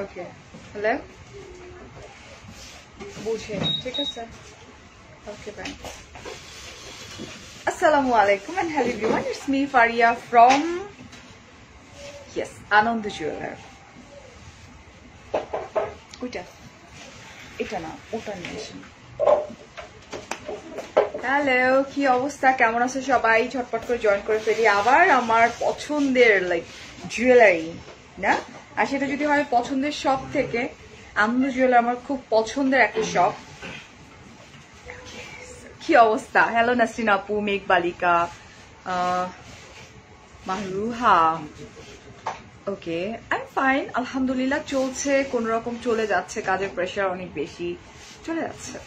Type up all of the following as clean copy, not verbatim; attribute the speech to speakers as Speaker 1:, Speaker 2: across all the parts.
Speaker 1: Okay hello বুঝে ঠিক আছে ওকে বাই আসসালামু আলাইকুম and hello everyone, it's me Faria from yes Anand Jeweler. ওইটা এটা না ওটা নিয়ে আসুন। হ্যালো কি অবস্থা কেমন আছো সবাই ঝটপট করে জয়েন করে ফেলি আবার আমার পছন্দের লাইক জুয়েলারি না আর সেটা যদি হয় পছন্দের শপ থেকে আনন্দ জুয়েলারি আমার খুব পছন্দের একটা শপ। কি অবস্থা হ্যালো নাসরিন আপু মেঘ বালিকা মাহরুহা ওকে আই এম ফাইন আলহামদুলিল্লাহ চলছে কোন রকম চলে যাচ্ছে কাজের প্রেশার অনেক বেশি চলে যাচ্ছে।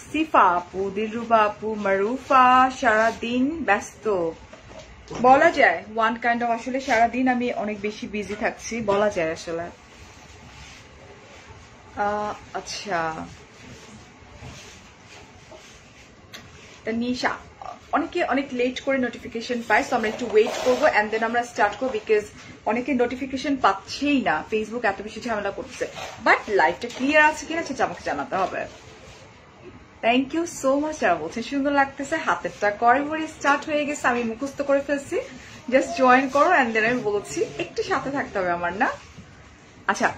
Speaker 1: সিফা আপু দিলরুবা আপু মারুফা সারাদিন ব্যস্ত বলা যায় ওয়ান কাইন্ড অফ আসলে সারাদিন আমি অনেক বেশি বিজি থাকছি বলা যায় আসলে। আচ্ছা নিশা অনেকে অনেক লেট করে নোটিফিকেশন পায়, সো আমরা একটু ওয়েট করবো এন্ড দেন আমরা স্টার্ট করবো বিকজ অনেকে নোটিফিকেশন পাচ্ছেই না, ফেসবুক এত বেশি ঝামেলা করছে। বাট লাইভটা ক্লিয়ার আছে কিনা সেটা আমাকে জানাতে হবে। Thank you so much. যারা বলছে সুন্দর লাগতেছে, হাতেরটা করে ভরে স্টার্ট হয়ে গেছে, আমি মুখস্থ করে ফেলছি, জাস্ট জয়েন করো এন্ড দেন আমি বলছি একটু সাথে থাকতে হবে আমার না। আচ্ছা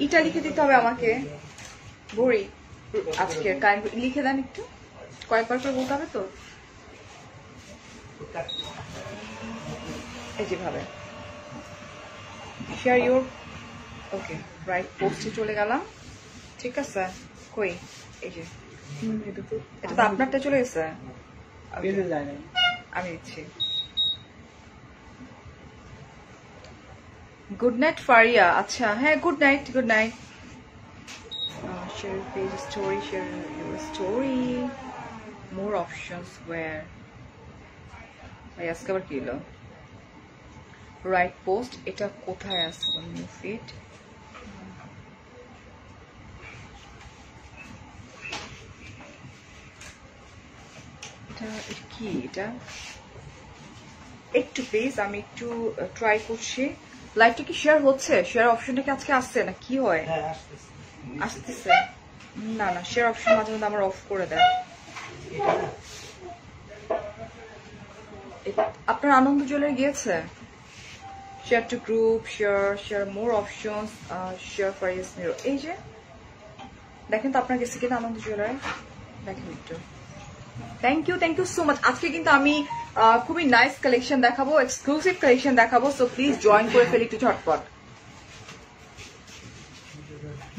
Speaker 1: এটা লিখে দিতে হবে আমাকে বড়ি আজকে লিখে দেন একটু, কয়েকবার করে বলতে হবে তো এই যেভাবে শেয়ার ইউর ওকে রাইট পোস্টে চলে গেলাম ঠিক আছে। কই এই যে এটা তো আপনারটা চলে গেছে, আমি দিচ্ছি। Good night Faria. আচ্ছা হ্যাঁ good night good night. share page story, share your story, more options where I ask আবার কি হলো রাইট পোস্ট এটা কোথায় আছে নিউ ফিড এটা কি এটা একটু প্লিজ আমি একটু ট্রাই করছি। লাইভটা কি শেয়ার হচ্ছে? শেয়ার অপশনটা কি আজকে আসছে না কি হয়? আসতেছে না না শেয়ার অপশন মাঝে মধ্যে আমার অফ করে দেয়। আপনার আনন্দ জুয়েলারি গিয়েছে? Share to group, share more options, share ফারিয়াস মিরর। এই যে দেখেন তো আপনার গেছে কিনা আনন্দ জুয়েলারি, দেখেন একটু। Thank you so much. আজকে কিন্তু আমি খুবই নাইস কালেকশন দেখাবো, এক্সক্লুসিভ কালেকশন দেখাবো, সো প্লিজ জয়েন করে ফেলি একটু ঝটপট।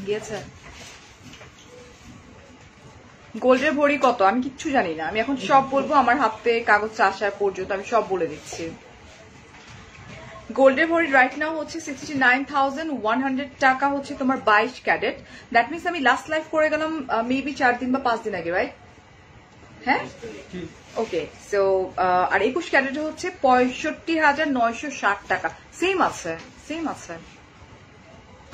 Speaker 1: গিয়েছে গোল্ডের ভরি কত আমি কিচ্ছু জানি না, আমি এখন সব বলবো আমার হাতে কাগজটা আসার পর্যন্ত আমি সব বলে দিচ্ছি। গোল্ডের ভরি রাইট নাও হচ্ছে 69,100 টাকা হচ্ছে তোমার 22 ক্যারেট। দ্যাট মিনস আমি লাস্ট লাইভ করে গেলাম মেবি 4 দিন বা 5 দিন আগে, রাইট? হ্যাঁ ওকে সো আর 21 ক্যারেট হচ্ছে 65,960 টাকা। সেম আছে সেম আছে।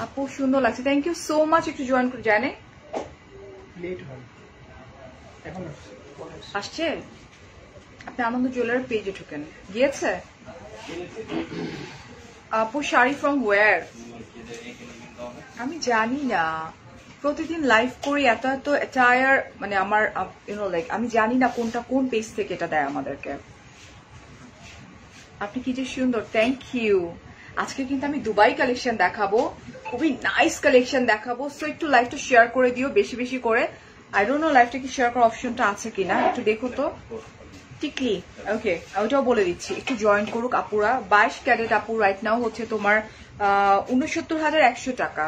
Speaker 1: আপু সুন্দর লাগছে, থ্যাংক ইউ সো মাচ। একটু জয়েন করে জানে আসছে আপনি আনন্দ জুয়েলারি পেজে ঢুকেন। গিয়েছে আপু শাড়ি ফ্রম ওয়্যার আমি জানি না, প্রতিদিন লাইভ করি এত এত অ্যাটায়ার মানে আমার ইউনো লাইক আমি জানি না কোনটা কোন পেজ থেকে এটা দেয় আমাদেরকে। আপনি কি যে সুন্দর, থ্যাংক ইউ। আজকে কিন্তু আমি দুবাই কালেকশন দেখাবো, খুবই নাইস কালেকশন দেখাবো, সো একটু লাইভটা শেয়ার করে দিও বেশি বেশি করে। আই ডোন্ট নো লাইভটা কি শেয়ার করার অপশনটা আছে কিনা, একটু দেখো তো। টিকলি ওকে ওইটাও বলে দিচ্ছি, একটু জয়েন করুক আপুরা। 22 ক্যারেট আপু রাইট নাও হচ্ছে তোমার 69,100 টাকা।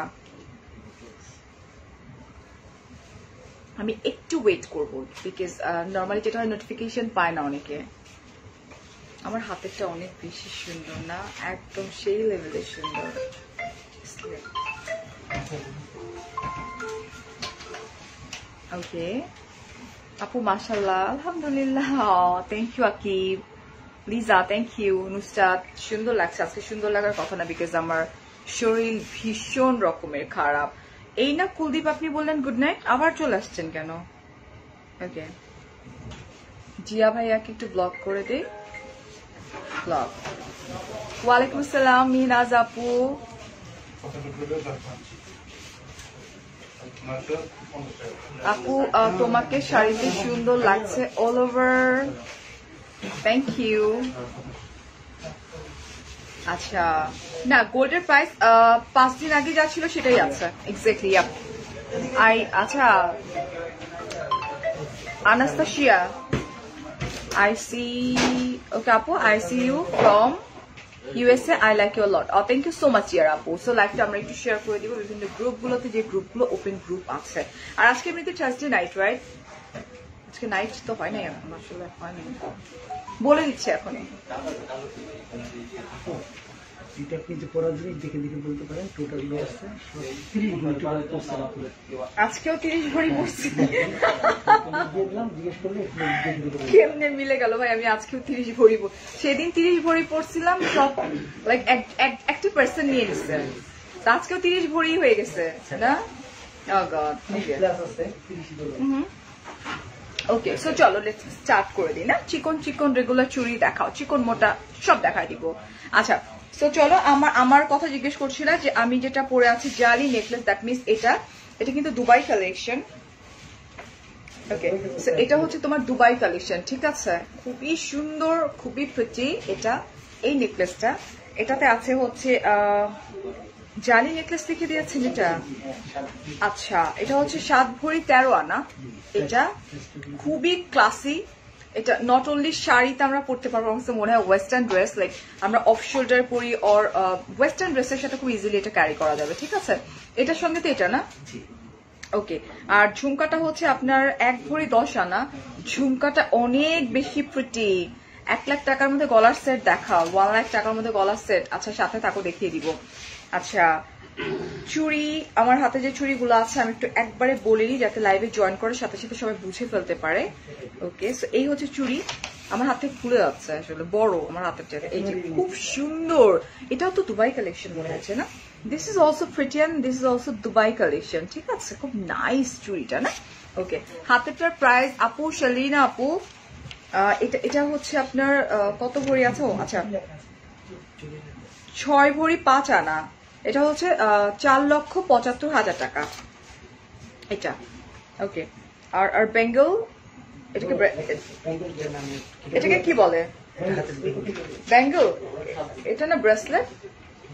Speaker 1: আমি একটু ওয়েট করবো বিকজ নর্মালি যেটা হয় নোটিফিকেশন পায় না অনেকে। আমার হাতেরটা অনেক বেশি সুন্দর না, একদম সেই লেভেলের সুন্দর। ওকে আপু মাশাআল্লাহ আলহামদুলিল্লাহ, thank you Akib, Liza thank you, Nusrat সুন্দর লাগছে। আজকে সুন্দর লাগার কথা না বিকজ আমার শরীর ভীষণ রকমের খারাপ। এই না কুলদীপ আপনি বললেন গুড নাইট, আবার চলে আসছেন কেন? ওকে জিয়া ভাইয়াকে একটু ব্লক করে দেই, ব্লক ওয়ালাইকুম আসসালাম মিনাজ আপু। আপু তোমাকে শাড়িতে সুন্দর লাগছে অল ওভার, থ্যাংক ইউ। আচ্ছা না, গোল্ডের প্রাইস 5 দিন আগে যা ছিল সেটাই আছে এক্স্যাক্টলি। আচ্ছা Anastasia, I see. Okay, Apu, I see you from USA. I like you a lot. Oh, thank you so much, dear Apu. So, like, আমরা একটু শেয়ার করে দিব বিভিন্ন গ্রুপগুলোতে, যে গ্রুপগুলো ওপেন গ্রুপ আছে। আর আজকে এমনিতে থার্সডে নাইট, রাইট? আজকে নাইট তো হয় নাই এখন, আসলে হয় নাই, বলে দিচ্ছি এখন।
Speaker 2: এটা আপনি যে পড়ার জিনিস দেখে দেখে বলতে পারেন টোটাল লস আছে 30 ভরি
Speaker 1: আজকেও 30 ভরি পড়ছি।
Speaker 2: দেখলাম জিজ্ঞেস করলে
Speaker 1: কেমনে মিলে গেল ভাই, আমি আজকেও 30 ভরি, সেদিন 30 ভরি পড়ছিলাম, সব লাইক 1% নিয়ে নিচ্ছে, আজকেও 30 ভরি হয়ে গেছে না? ও গড,
Speaker 2: ক্লাস আছে 30
Speaker 1: ওকে। সো চলো লেটস স্টার্ট করে দিই না। চিকন চিকন রেগুলার চুড়ি দেখাও, চিকন মোটা সব দেখাই দিব। আচ্ছা সো চলো, আমার কথা জিজ্ঞেস করছিল যে আমি যেটা পরে আছি জালি নেকলেস, দ্যাট মিনস এটা কিন্তু দুবাই কালেকশন। ওকে, সো এটা হচ্ছে তোমার দুবাই কালেকশন, ঠিক আছে? খুবই সুন্দর, খুবই প্রিটি এটা, এই নেকলেসটা। এটাতে আছে হচ্ছে জালি নেকলেস লিখে দিয়েছেন এটা। আচ্ছা, এটা হচ্ছে 7 ভরি 13 আনা। এটা খুবই ক্লাসি। এটা নট অনলি শাড়িতে আমরা পরতে পারবো, আমার মনে হয় ওয়েস্টার্ন ড্রেস, লাইক আমরা অফ শোল্ডার পরি অর ওয়েস্টার্ন ড্রেসের সাথে খুব ইজিলি এটা ক্যারি করা যাবে, ঠিক আছে? এটার সঙ্গে তো এটা না? ওকে। আর ঝুমকাটা হচ্ছে আপনার 1 ভরি 10 আনা। ঝুমকাটা অনেক বেশি প্রিটি। 1 লাখ টাকার মধ্যে গলার সেট দেখাও, 1 লাখ টাকার মধ্যে গলার সেট। আচ্ছা, সাথে তাকে দেখিয়ে দিব। আচ্ছা, চুড়ি, আমার হাতে যে চুড়িগুলো আছে আমি একটু একবারে বলে নিই যাতে লাইভে জয়েন করার সাথে সাথে সবাই বুঝে ফেলতে পারে। ওকে, সো এই হচ্ছে চুড়ি, আমার হাতে খুলে যাচ্ছে আসলে, বড় আমার হাতের জায়গা। এই যে খুব সুন্দর, এটাও তো দুবাই কালেকশন মনে হচ্ছে না? This is also pretty and this is also Dubai collection, ঠিক আছে? খুব নাইস চুড়িটা না? ওকে, হাতেরটার প্রাইস আপু, শালিনা আপু, এটা হচ্ছে আপনার কত ভরি আছে? আচ্ছা 6 ভরি 5 আনা। এটা হচ্ছে 4,75,000 টাকা এটা। ওকে, আর বেঙ্গল, এটাকে কি বলে? বেঙ্গল, এটা না ব্রেসলেট?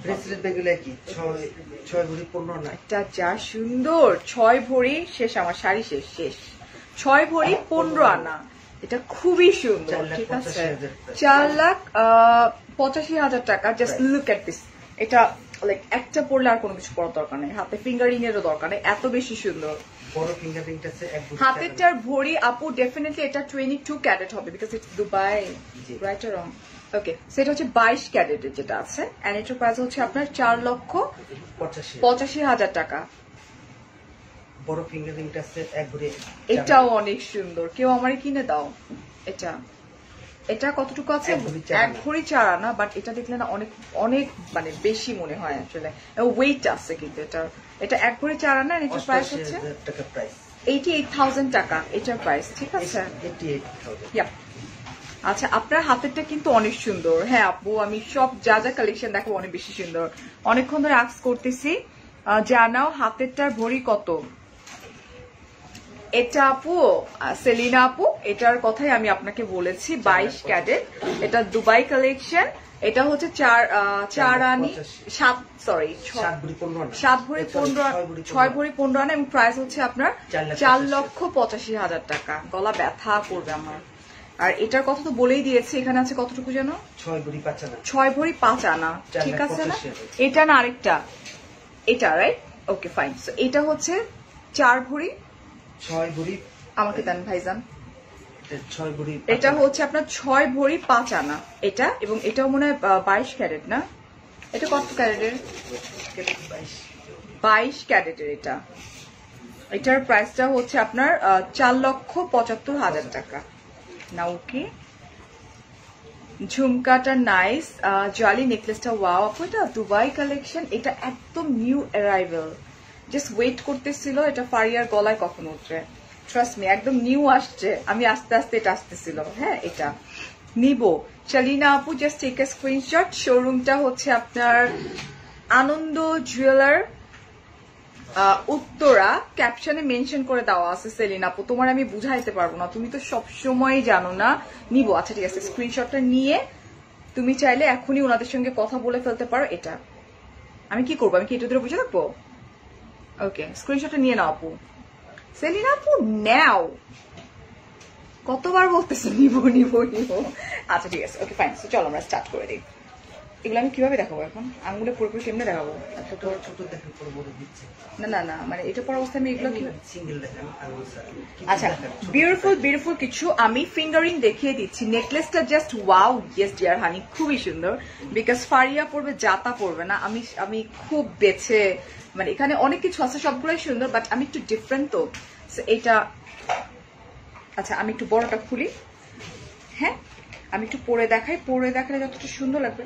Speaker 2: ব্রেসলেট বেঙ্গলে কি 6 ভরি 15 না?
Speaker 1: এটা যা সুন্দর, 6 ভরি শেষ, আমার শাড়ি শেষ 6 ভরি 15 আনা। এটা খুবই সুন্দর, ঠিক আছে? 4,85,000 টাকা। Just look at this. এটা লাইক একটা পরলে আর কোনো কিছু পরার দরকার নেই, হাতে ফিঙ্গারিং এরও দরকার নেই, এত বেশি সুন্দর।
Speaker 2: বড় ফিঙ্গারিংটা আছে এক ভরি।
Speaker 1: হাতেরটার ভরি আপু ডেফিনেটলি এটা 22 ক্যারেট হবে, because it's Dubai, right or wrong? Okay, সেটা হচ্ছে 22 ক্যারেটের যেটা আছে, এন্ড এটার প্রাইস হচ্ছে আপনার 4,85,000 টাকা।
Speaker 2: বড় ফিঙ্গারিংটা আছে এক ভরি।
Speaker 1: এটাও অনেক সুন্দর, কেউ আমারে কিনে দাও। এটা কতটুকু আছে? 1 ভরি 4 আনা, বাট এটা দেখলে না অনেক অনেক মানে বেশি মনে হয় আসলে, ওয়েট আছে কিন্তু এটা 1 ভরি 4 আনা। এটার প্রাইস হচ্ছে 88,000 টাকা এটার প্রাইস, ঠিক আছে? 88,000। আচ্ছা, আপনার হাতেরটা কিন্তু অনেক সুন্দর। হ্যাঁ আপু, আমি সব যা যা কালেকশন দেখাবো অনেক বেশি সুন্দর। অনেকক্ষণ ধরে আস্ক করতেছি, জানাও হাতেরটার ভরি কত? এটা আপু, সেলিনা আপু, এটার কথাই আমি আপনাকে বলেছি, 22 ক্যারেট। এটা দুবাই কালেকশন। এটা হচ্ছে 7 ভরি 15 আনা, এবং প্রাইস হচ্ছে আপনার 4,85,000 টাকা। গলা ব্যথা করবে আমার। আর এটার কথা তো বলেই দিয়েছি, এখানে আছে কতটুকু যেন? 6 ভরি 5 আনা, ঠিক আছে না? এটা না আরেকটা, এটা রাইট? Okay fine. সো এটা হচ্ছে 4 ভরি
Speaker 2: 6 ভরি,
Speaker 1: আমাকে দেন ভাইজান।
Speaker 2: 6 ভরি,
Speaker 1: এটা হচ্ছে আপনার 6 ভরি 5 আনা এটা, এবং এটাও মনে হয় 22 ক্যারেট না? এটা কত ক্যারেটের? 22 ক্যারেটের এটা। এটার প্রাইসটা হচ্ছে আপনার 4,75,000 টাকা না? ওকে, ঝুমকাটা নাইস, জালি নেকলেসটা ওয়াও আপু, এটা দুবাই কালেকশন, এটা একদম নিউ অ্যারাইভেল, জাস্ট ওয়েট করতেছিল এটা ফারিয়ার গলায় কখন উঠবে। ট্রাস্ট মি, একদম নিউ আসছে, আমি আস্তে আস্তে এটা আসতেছিল। হ্যাঁ, এটা নিব। শালিনা আপু জাস্ট টেক এ স্ক্রিনশট। শোরুমটা হচ্ছে আপনার আনন্দ জুয়েলার উত্তরা, ক্যাপশনে মেনশন করে দেওয়া আছে। সেলিনা আপু তোমার আমি বুঝাইতে পারবো না, তুমি তো সবসময় জানো না। নিব, আচ্ছা ঠিক আছে, স্ক্রিনশটটা নিয়ে তুমি চাইলে এখনই ওনাদের সঙ্গে কথা বলে ফেলতে পারো। এটা আমি কি করবো, আমি কি এটা ধরে বুঝে রাখবো? ওকে, স্ক্রিনশটটা নিয়ে নাও আপু। সেলিনা আপু নাও, কতবার বলতেছে নিব নিব নিব। আচ্ছা ঠিক আছে, ওকে ফাইন, চলো আমরা স্টার্ট করে দিই। এগুলো আমি কিভাবে দেখাবো এখন? আঙুলে পুরোপুরি কেমনে দেখাবো? না না না, মানে এটা পর অবস্থায় আমি এগুলো কি আচ্ছা বিউটিফুল বিউটিফুল কিছু আমি ফিঙ্গারিং দেখিয়ে দিচ্ছি। নেকলেসটা just wow, yes dear honey, খুবই সুন্দর। বিকজ ফারিয়া পড়বে, জাতা পড়বে না। আমি খুব বেছে, মানে এখানে অনেক কিছু আছে, সবগুলোই সুন্দর, বাট আমি একটু ডিফারেন্ট তো এটা। আচ্ছা আমি একটু বড়টা খুলি, হ্যাঁ আমি একটু পরে দেখাই, পরে দেখালে যতটা সুন্দর লাগবে।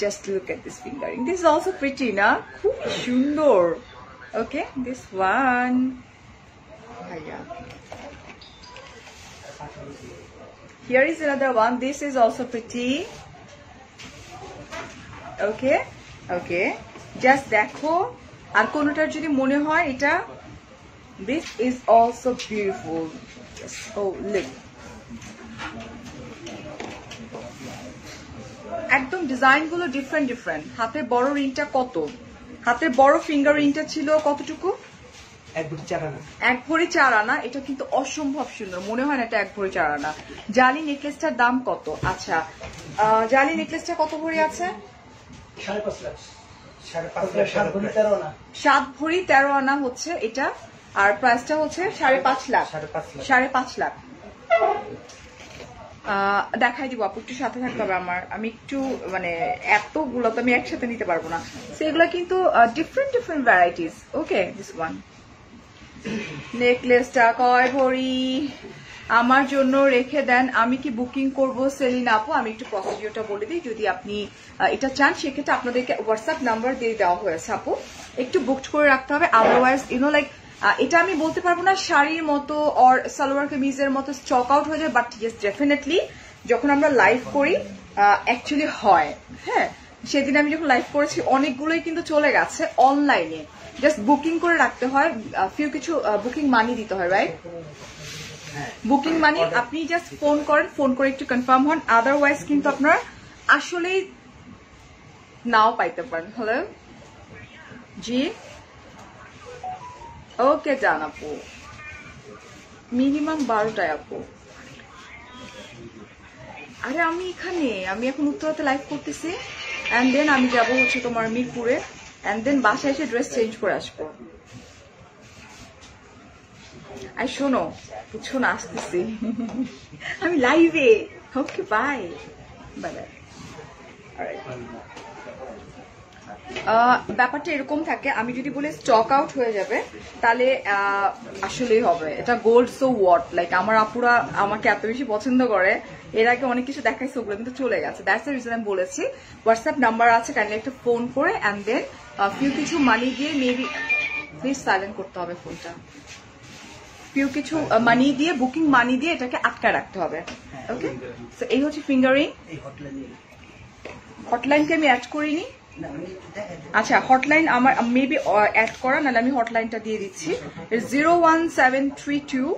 Speaker 1: Just look at this fingering. This is also pretty, na? খুবই সুন্দর. Okay, this one. Yeah. Here is another one. This is also pretty. Okay, okay. Just দেখো, আর কোনটার যদি মনে হয় এটা, this is also beautiful. Just oh look. একদম design গুলো ডিফারেন্ট ডিফারেন্ট। হাতের বড় রিংটা কত? হাতের বড় ফিঙ্গার রিংটা ছিল কতটুকু?
Speaker 2: 1 ভরি 4 আনা।
Speaker 1: 1 ভরি 4 আনা। এটা কিন্তু অসম্ভব সুন্দর, মনে হয় না এটা 1 ভরি 4 আনা। জালি নেকলেসটার দাম কত? আচ্ছা জালি নেকলেসটা কত ভরি আছে?
Speaker 2: 5.5 লাখ। 7 ভরি 13 আনা।
Speaker 1: 7 ভরি 13 আনা হচ্ছে এটা, আর প্রাইসটা হচ্ছে 5.5 লাখ। 5.5 লাখ। দেখাই দিব আপু, একটু সাথে থাকতে হবে আমার। আমি একটু মানে এতগুলো তো আমি একসাথে নিতে পারবো না, সেগুলো কিন্তু different different varieties. Okay, this one নেকলেসটা কয় ভরি আমার জন্য রেখে দেন, আমি কি বুকিং করব? সেলিনা আপু আমি একটু প্রসিডিওরটা বলে দিই, যদি আপনি এটা চান সেক্ষেত্রে আপনাদেরকে হোয়াটসঅ্যাপ নাম্বার দিয়ে দেওয়া হয়েছে আপু, একটু বুকড করে রাখতে হবে। আদারওয়াইজ লাইক এটা আমি বলতে পারবো না শাড়ির মতো অর সালোয়ার কামিজের মতো স্টক আউট হয়ে যায়, বাট ইয়েস ডেফিনেটলি যখন আমরা লাইভ করি অ্যাকচুয়ালি হয়। হ্যাঁ, সেদিন আমি যখন লাইভ করেছি অনেকগুলোই কিন্তু চলে গেছে অনলাইনে। জাস্ট বুকিং করে রাখতে হয়, ফিউ কিছু বুকিং মানি দিতে হয়, রাইট? বুকিং মানি আপনি জাস্ট ফোন করেন, ফোন করে একটু কনফার্ম হন, আদারওয়াইজ কিন্তু আপনার আসলেই নাও পাইতে পারেন। হ্যালো জি, ওকে জান আপু, মিনিমাম 12টায় আপু। আরে আমি এখন উত্তরাতে লাইভ করতেছি, অ্যান্ড দেন আমি যাবো হচ্ছে তোমার মিরপুরে, অ্যান্ড দেন বাসায় এসে ড্রেস চেঞ্জ করে আসবো। আর শোনো, বুঝছো না, আসতেছি আমি লাইভে। Okay bye bye bye. ব্যাপারটা এরকম থাকে, আমি যদি বলি স্টক আউট হয়ে যাবে তাহলে আসলেই হবে। এটা গোল্ড সো ওয়াট, লাইক আমার আপুরা আমাকে এত বেশি পছন্দ করে, এর আগে অনেক কিছু দেখাইছে, ওগুলো কিন্তু চলে গেছে। দ্যাটস দ্য রিজন আমি বলেছি হোয়াটসঅ্যাপ নাম্বার আছে, কাইন্ডলি একটা ফোন করে অ্যান্ড দেন ফিউ কিছু মানি দিয়ে, মেবি প্লিজ সাইলেন্ট করতে হবে ফোনটা, ফিউ কিছু মানি দিয়ে, বুকিং মানি দিয়ে এটাকে আটকায় রাখতে হবে। ওকে, সো এই হচ্ছে ফিঙ্গারিং। হটলাইনকে আমি অ্যাড করিনি। আচ্ছা হটলাইন আমার মেবি অ্যাড করা, নাহলে আমি হটলাইনটা দিয়ে দিচ্ছি। 01732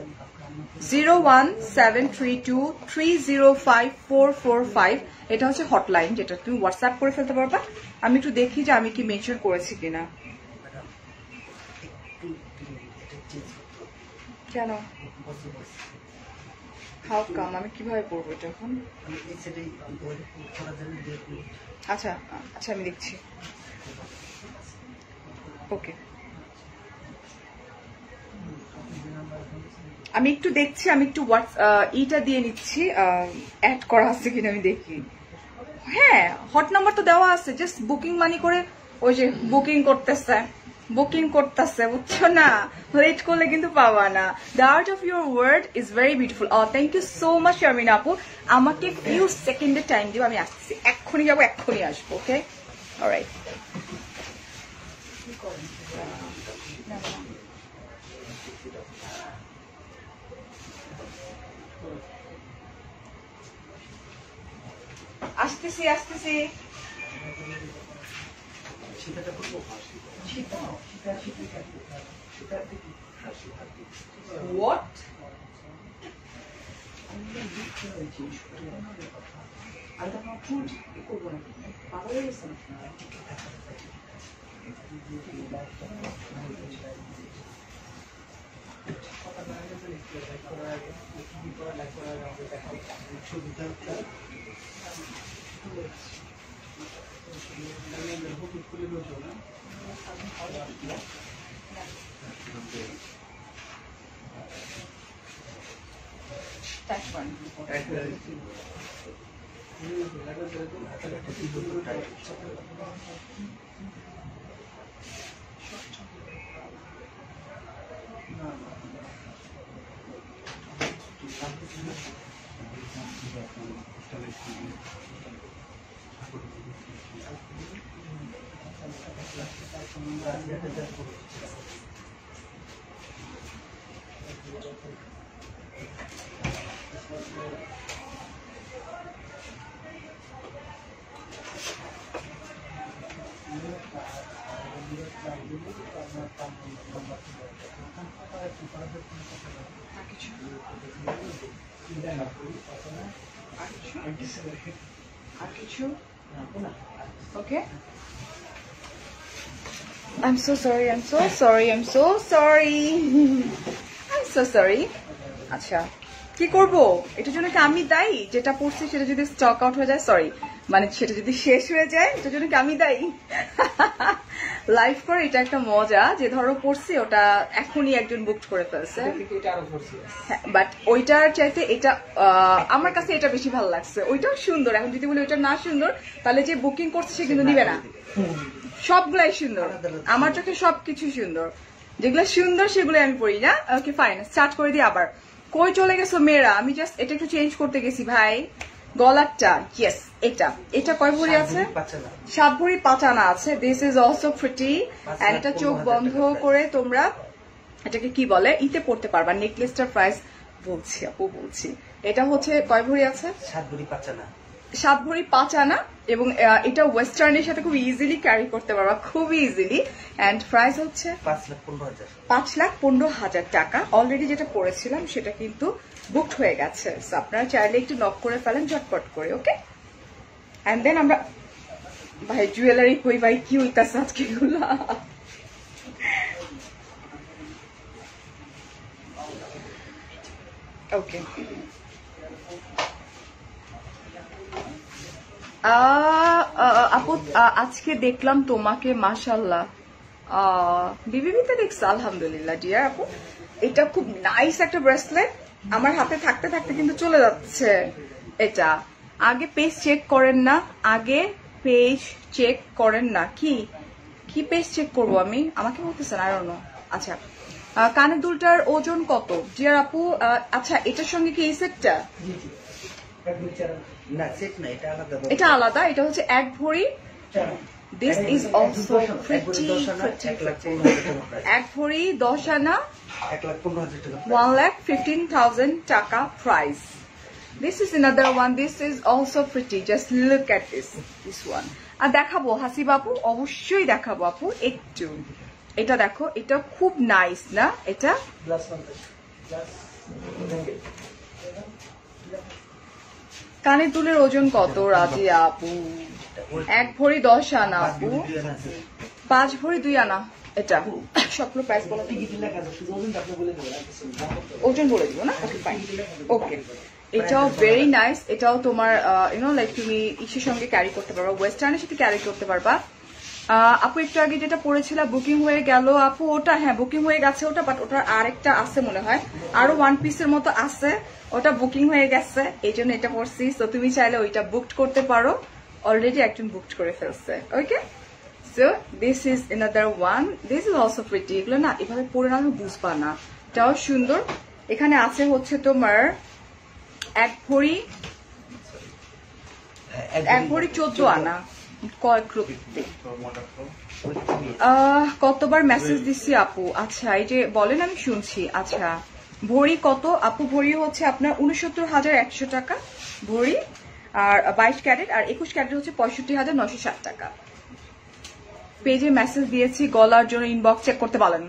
Speaker 1: এটা হচ্ছে হটলাইন, যেটা তুমি হোয়াটসঅ্যাপ করে ফেলতে পারবা। আমি একটু দেখি যে আমি কি মেনশন করেছি কিনা। কেন? How come? আমি কিভাবে করবো এটা এখন? আচ্ছা আচ্ছা আমি দেখছি। ওকে, আমি একটু দেখছি, আমি একটু ইটা দিয়ে নিচ্ছি, অ্যাড করা আছে কিনা আমি দেখি। হ্যাঁ, হট নাম্বার তো দেওয়া আছে, জাস্ট বুকিং মানি করে ওই যে বুকিং করতেছে, বুঝছো না? ওয়েট করলে কিন্তু পাবা না। The art of your word is very beautiful. Thank you so much Sharmina আপু, আমাকে ফিউ সেকেন্ডের টাইম দিব, আমি আসতেছি, এক্ষুনি যাবো, এক্ষুনি আসবো। ওকে, অলরাইট। আসতেছি আসতেছি What? Okay. I'm so sorry. I'm so sorry. I'm so sorry. I'm so sorry. আচ্ছা কি করব এটার জন্য কি আমি দায়ী যেটা পড়ছি সেটা যদি স্টক আউট হয়ে যায় সরি মানে সেটা যদি শেষ হয়ে যায় এটার জন্য কি আমি দায়ী লাইভ করে এটা একটা মজা যে ধরো পড়ছি ওটা এখনই একজন বুক করে ফেলছে বাট ওইটার চাইতে এটা আমার কাছে এটা বেশি ভালো লাগছে ওইটাও সুন্দর এখন যদি বলি ওইটা না সুন্দর তাহলে যে বুকিং করছে সে কিন্তু নিবে না সবগুলাই সুন্দর আমার চোখে সবকিছু সুন্দর যেগুলো সুন্দর সেগুলো আমি পড়ি না ওকে ফাইন স্টার্ট করে দিই আবার কই চলে গেছো মেয়েরা আমি জাস্ট এটা একটু চেঞ্জ করতে গেছি ভাই গলারটা ইয়েস এটা এটা কয় ভরি আছে 7 ভরি 5 আনা আছে this is also pretty and এটা চোখ বন্ধ করে তোমরা এটাকে কি বলে ইতে পড়তে পারবা নেকলেসটার প্রাইস বলছি আপু বলছি এটা হচ্ছে কয় ভরি আছে
Speaker 2: 7 ভরি 5 আনা
Speaker 1: 7 ভরি 5 আনা এবং এটা ওয়েস্টার্নের সাথে খুব ইজিলি ক্যারি করতে পারবা খুব ইজিলি এন্ড প্রাইস হচ্ছে 5,15,000 টাকা অলরেডি যেটা পড়েছিলাম সেটা কিন্তু বুকড হয়ে গেছে সো আপনারা চাইলে একটু নক করে ফেলেন ঝটপট করে ওকে এন্ড দেন আমরা ভাই জুয়েলারি কই ভাই কি হইতাছে আজকে এগুলো ওকে আপু আজকে দেখলাম তোমাকে মাশাআল্লাহ বিবিবিতে দেখছি আলহামদুলিল্লাহ ডিয়ার আপু এটা খুব নাইস একটা ব্রেসলেট আমার হাতে থাকতে থাকতে কিন্তু চলে যাচ্ছে এটা আগে পেজ চেক করেন না আগে পেজ চেক করেন না কি কি পেজ চেক করবো আমি আমাকে বলতেছেন আই ডোন্ট নো আচ্ছা কানের দুলটার ওজন কত ডিয়ার আপু আচ্ছা এটার সঙ্গে কি এই সেটটা এটা আলাদা এটা হচ্ছে 1 ভরি This is also pretty. 1 ভরি 10 আনা 1,15,000 টাকা price. This is another one. This is also pretty. Just look at this one. আর দেখাবো হাসি বাবু অবশ্যই দেখাবো আপু একটু এটা দেখো এটা খুব নাইস না এটা কানের দুলের ওজন কত রাজিয়া আপু 1 ভরি 10 আনা আপু 5 ভরি 2 আনা এটা সবগুলো প্রাইস বলা ওজন বলে দিব না ওকে ফাইন ওকে এটাও ভেরি নাইস এটাও তোমার লাইক তুমি ইসের সঙ্গে ক্যারি করতে পারবা ওয়েস্টার্নের সাথে ক্যারি করতে পারবা আপু একটু আগে যেটা পড়েছিলাম বুকিং হয়ে গেল আপু ওটা হ্যাঁ বুকিং হয়ে গেছে ওটা বাট ওটার আরেকটা আছে মনে হয় আরো 1 পিসের মতো আছে ওটা বুকিং হয়ে গেছে এই জন্য এটা পড়ছি তো তুমি চাইলে ওইটা বুকড করতে পারো অলরেডি একজন বুকড করে ফেলছে okay so this is another one this is also pretty এগুলো না এভাবে পরে না আমি বুঝবা না এটাও সুন্দর এখানে আছে হচ্ছে তোমার 1 ভরি 14 আনা কতবার মেসেজ দিচ্ছি আপু আচ্ছা এই যে বলেন আমি শুনছি আচ্ছা ভরি কত আপু ভরি হচ্ছে আপনার 69,100 টাকা ভরি আর 22 ক্যারেট আর 21 ক্যারেট হচ্ছে 65,960 টাকা। পেজে মেসেজ দিয়েছি গলার জন্য, ইনবক্স চেক করতে পারেন।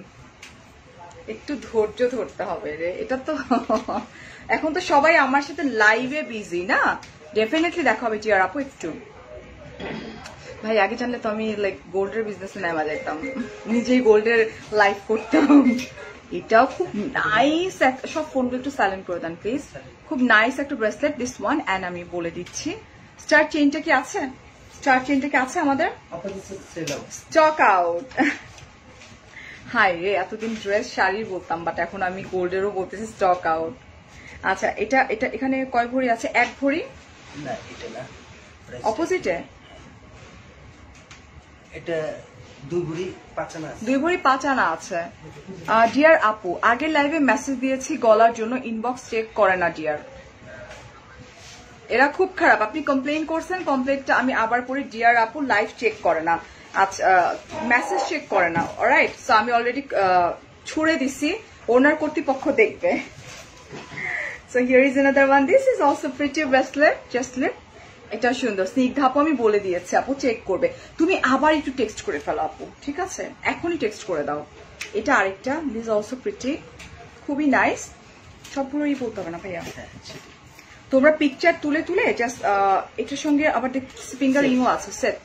Speaker 1: একটু ধৈর্য ধরতে হবে রে, এটা তো এখন তো সবাই আমার সাথে লাইভে বিজি না, ডেফিনেটলি দেখা হবে টিয়ার আপু। একটু ভাই আগে জানলে তো আমি লাইক গোল্ডের বিজনেসে নেওয়া যেতাম, নিজেই গোল্ডের লাইভ করতাম। এটাও খুব নাইস, সব ফোনগুলো একটু সাইলেন্ট করে দেন প্লিজ। খুব নাইস একটা ব্রেসলেট দিস ওয়ান। অ্যান্ড আমি বলে দিচ্ছি স্টার চেইনটা কি আছে, স্টার চেইনটা কি আছে আমাদের? Stock out. হাই রে, এতদিন ড্রেস শাড়ি বলতাম, বাট এখন আমি গোল্ডেরও বলতেছি স্টক আউট। আচ্ছা এটা এটা এখানে কয় ভরি আছে? 1 ভরি
Speaker 2: না, এটা না,
Speaker 1: অপোজিটে
Speaker 2: এটা 2 ভরি 5 আনা আছে।
Speaker 1: 2 ভরি 5 আনা আছে। ডিয়ার আপু, আগের লাইভে মেসেজ দিয়েছি গলার জন্য, ইনবক্স চেক করে না ডিয়ার। এরা খুব খারাপ, আপনি কমপ্লেইন করছেন, কমপ্লেইনটা আমি আবার পড়ি। ডিয়ার আপু লাইভ চেক করে না, আচ্ছা মেসেজ চেক করে না। অলরাইট, সো আমি অলরেডি ছুড়ে দিছি, ওনার কর্তৃপক্ষ দেখবে। So here is another one, this is also pretty bracelet, just look. এটা সুন্দর, স্নিগ্ধা আপু আমি বলে দিয়েছি, আপু চেক করবে। তুমি আবার একটু টেক্সট করে ফেলো আপু, ঠিক আছে? এখনই টেক্সট করে দাও। এটা আরেকটা, দিস অলসো প্রিটি, খুবই নাইস। সবগুলোই বলতে হবে না ভাইয়া, তোমরা পিকচার তুলে তুলে জাস্ট এটার সঙ্গে আবার ফিঙ্গারিংও আছে, সেট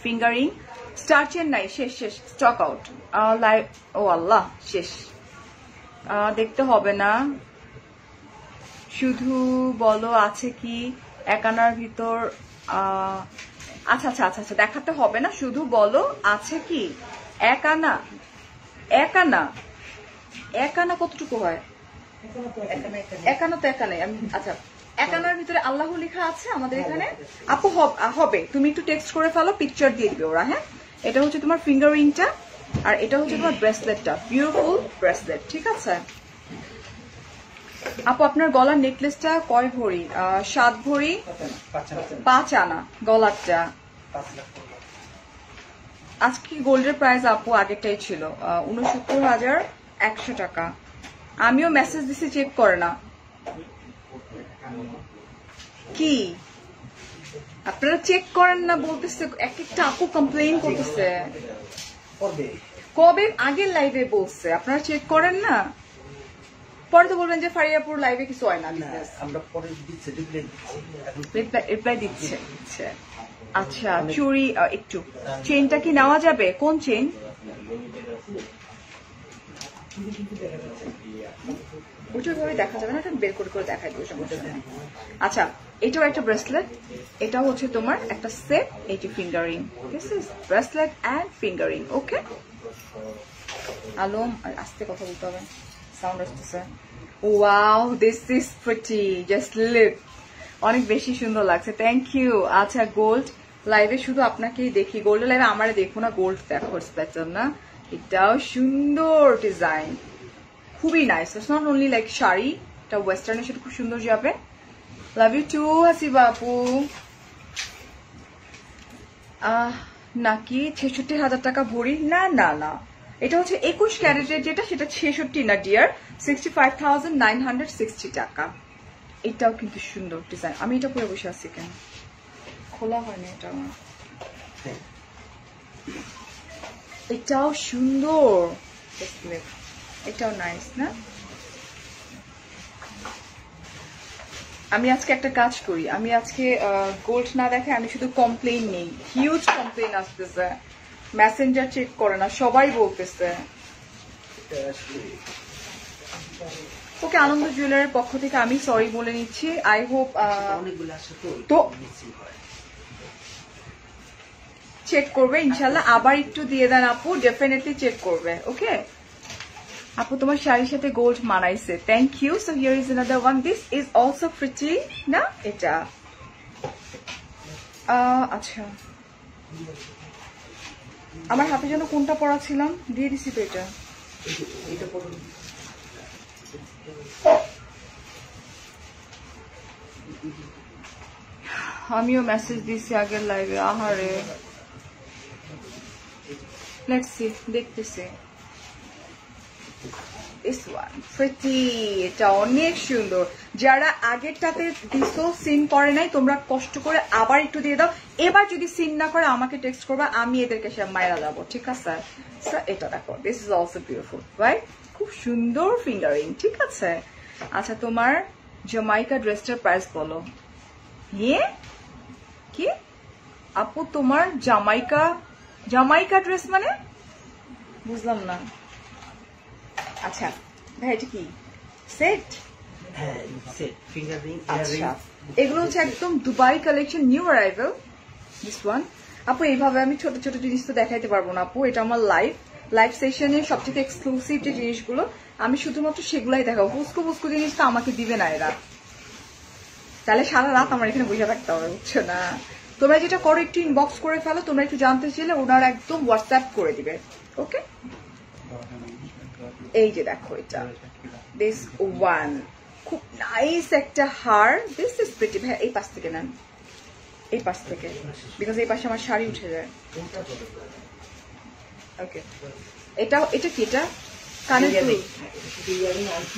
Speaker 1: ফিঙ্গারিং। স্টার চেন নাই, শেষ শেষ, স্টক আউট। লাইভ, ও আল্লাহ, শেষ। দেখতে হবে না, শুধু বলো আছে কি 1 আনার ভিতর। আচ্ছা আচ্ছা আচ্ছা আচ্ছা, দেখাতে হবে না, শুধু বলো আছে কি 1 আনা। 1 আনা, 1 আনা কতটুকু হয়? 1 আনা তো 1 আনাই। আমি আচ্ছা 1 আনার ভিতরে আল্লাহ লেখা আছে আমাদের এখানে। আপু হবে, তুমি একটু টেক্সট করে ফেলো, পিকচার দিয়ে দিবে ওরা। হ্যাঁ, এটা হচ্ছে তোমার ফিঙ্গারিংটা, আর এটা হচ্ছে তোমার ব্রেসলেটটা, বিউটিফুল ব্রেসলেট, ঠিক আছে? আপু আপনার গলার নেকলেসটা কয় ভরি? 7 ভরি 5 আনা গলারটা। আজকে গোল্ডের প্রাইস আপু আগেরটাই ছিল 69,100 টাকা। আমিও মেসেজ দিছি, চেক করে না। কি আপনারা চেক করেন না বলতেছে, এক একটা আপু কমপ্লেইন করতেছে। কবে? আগের লাইভে বলছে আপনারা চেক করেন না, পরে তো বলবেন যে ফারিয়াপুর লাইভে কিছু হয় না।
Speaker 2: আমরা পরে দিচ্ছি,
Speaker 1: রিপ্লাই দিচ্ছে। আচ্ছা চুড়ি একটু, চেইনটা কি নেওয়া যাবে? কোন চেইন? ওইভাবে দেখা যাবে না, এটা বের করে করে দেখাই দেবো, সমস্যা নেই। আচ্ছা এটাও একটা ব্রেসলেট, এটাও হচ্ছে তোমার একটা সেট, এটি fingering. This is bracelet and fingering. Okay Alam, আস্তে কথা বলতে হবে, সাউন্ড আসতেছে। Wow, this is pretty, just look, অনেক বেশি সুন্দর লাগছে, থ্যাংক ইউ। আচ্ছা গোল্ড লাইভে শুধু আপনাকেই দেখি, গোল্ড লাইভে আমারে দেখো না, গোল্ড দেখো, স্পেশাল না? এটাও সুন্দর ডিজাইন, খুবই nice. It's not only like sari, এটা ওয়েস্টার্নের সাথে খুব সুন্দর যাবে। লাভ ইউ টু হাসিবা আপু। নাকি 66,000 টাকা ভরি? না না না, এটা হচ্ছে 21 ক্যারেটের যেটা, সেটা 66 না ডিয়ার, 65,960 টাকা। এটাও কিন্তু সুন্দর ডিজাইন। আমি এটা পরে বসে আছি কেন, খোলা হয়নি এটা আমার। এটাও সুন্দর, এটাও নাইস না? আমি আজকে একটা কাজ করি, আমি আজকে গোল্ড না দেখে আমি শুধু কমপ্লেইন নেই, হিউজ কমপ্লেইন আসতেছে, মেসেঞ্জার চেক করে না, সবাই বলতেছে। ওকে, আনন্দ জুয়েলারের পক্ষ থেকে আমি সরি বলে নিচ্ছি। আই হোপ তো চেক করবে ইনশাল্লাহ, আবার একটু দিয়ে দেন আপু, ডেফিনেটলি চেক করবে। ওকে আপু তোমার শাড়ির সাথে গোল্ড মানাইছে, thank you. So here is another one, this is also pretty না? এটা আচ্ছা আমার হাতে যেন কোনটা পরা ছিলাম, দিয়ে দিছি তো এটা। আমিও মেসেজ দিছি আগের লাইভে, আহারে লেটস সি, দেখতেছি। this one pretty, এটা অনেক সুন্দর। যারা আগেরটাতে দিছো সিন করে নাই তোমরা কষ্ট করে আবার একটু দিয়ে দাও। এবার যদি সিন না করে আমাকে টেক্সট করবা, আমি এদেরকে সে মাইরা যাবো, ঠিক আছে? সো এটা দেখো, this is also beautiful right, খুব সুন্দর ফিঙ্গারিং, ঠিক আছে? আচ্ছা তোমার জামাইকা ড্রেসটার প্রাইস বলো। কি আপু তোমার জামাইকা ড্রেস মানে বুঝলাম না। আচ্ছা ভাই এটা কি সেট?
Speaker 2: হ্যাঁ সেট, ফিঙ্গারিং।
Speaker 1: আচ্ছা এগুলো হচ্ছে একদম Dubai collection, new arrival this one. আপু এইভাবে আমি ছোট ছোট জিনিস তো দেখাইতে পারবো না আপু, এটা আমার লাইভ সেশনে সবথেকে এক্সক্লুসিভ যে জিনিসগুলো আমি শুধুমাত্র সেগুলাই দেখাবো। ফুসকো জিনিসটা আমাকে দিবে না এরা, তাহলে সারা রাত আমার এখানে বসে থাকতে হবে, বুঝছো না? তোমরা যেটা করো একটু ইনবক্স করে ফেলো, তোমরা একটু জানতে চাইলে ওনারা একদম হোয়াটসঅ্যাপ করে দিবে, ওকে? এই যে দেখো এটা দিস ওয়ান, খুব নাইস একটা হার, দিস ইজ প্রিটি। ভাই এই পাশ থেকে নেন, এই পাশ থেকে, বিকজ এই পাশে আমার শাড়ি উঠে যায়। ওকে এটা কি? এটা কানের দুল,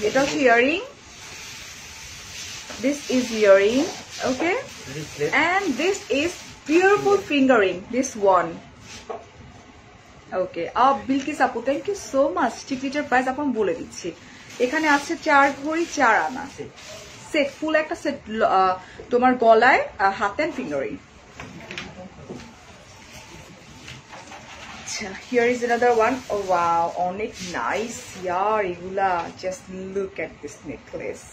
Speaker 1: এটা হচ্ছে earring, this is earring, okay, and this is beautiful fingering, this one, okay. Bilkis apu, thank you so much. টিকলিটার প্রাইস আপন বলে দিচ্ছি, এখানে আছে 4 ভরি 4 আনা সেট, ফুল একটা সেট তোমার গলায়, হাতে এন্ড ফিঙ্গারিং। আচ্ছা here is another one, oh wow, অনেক নাইস ইয়ার এগুলা, just look at this necklace,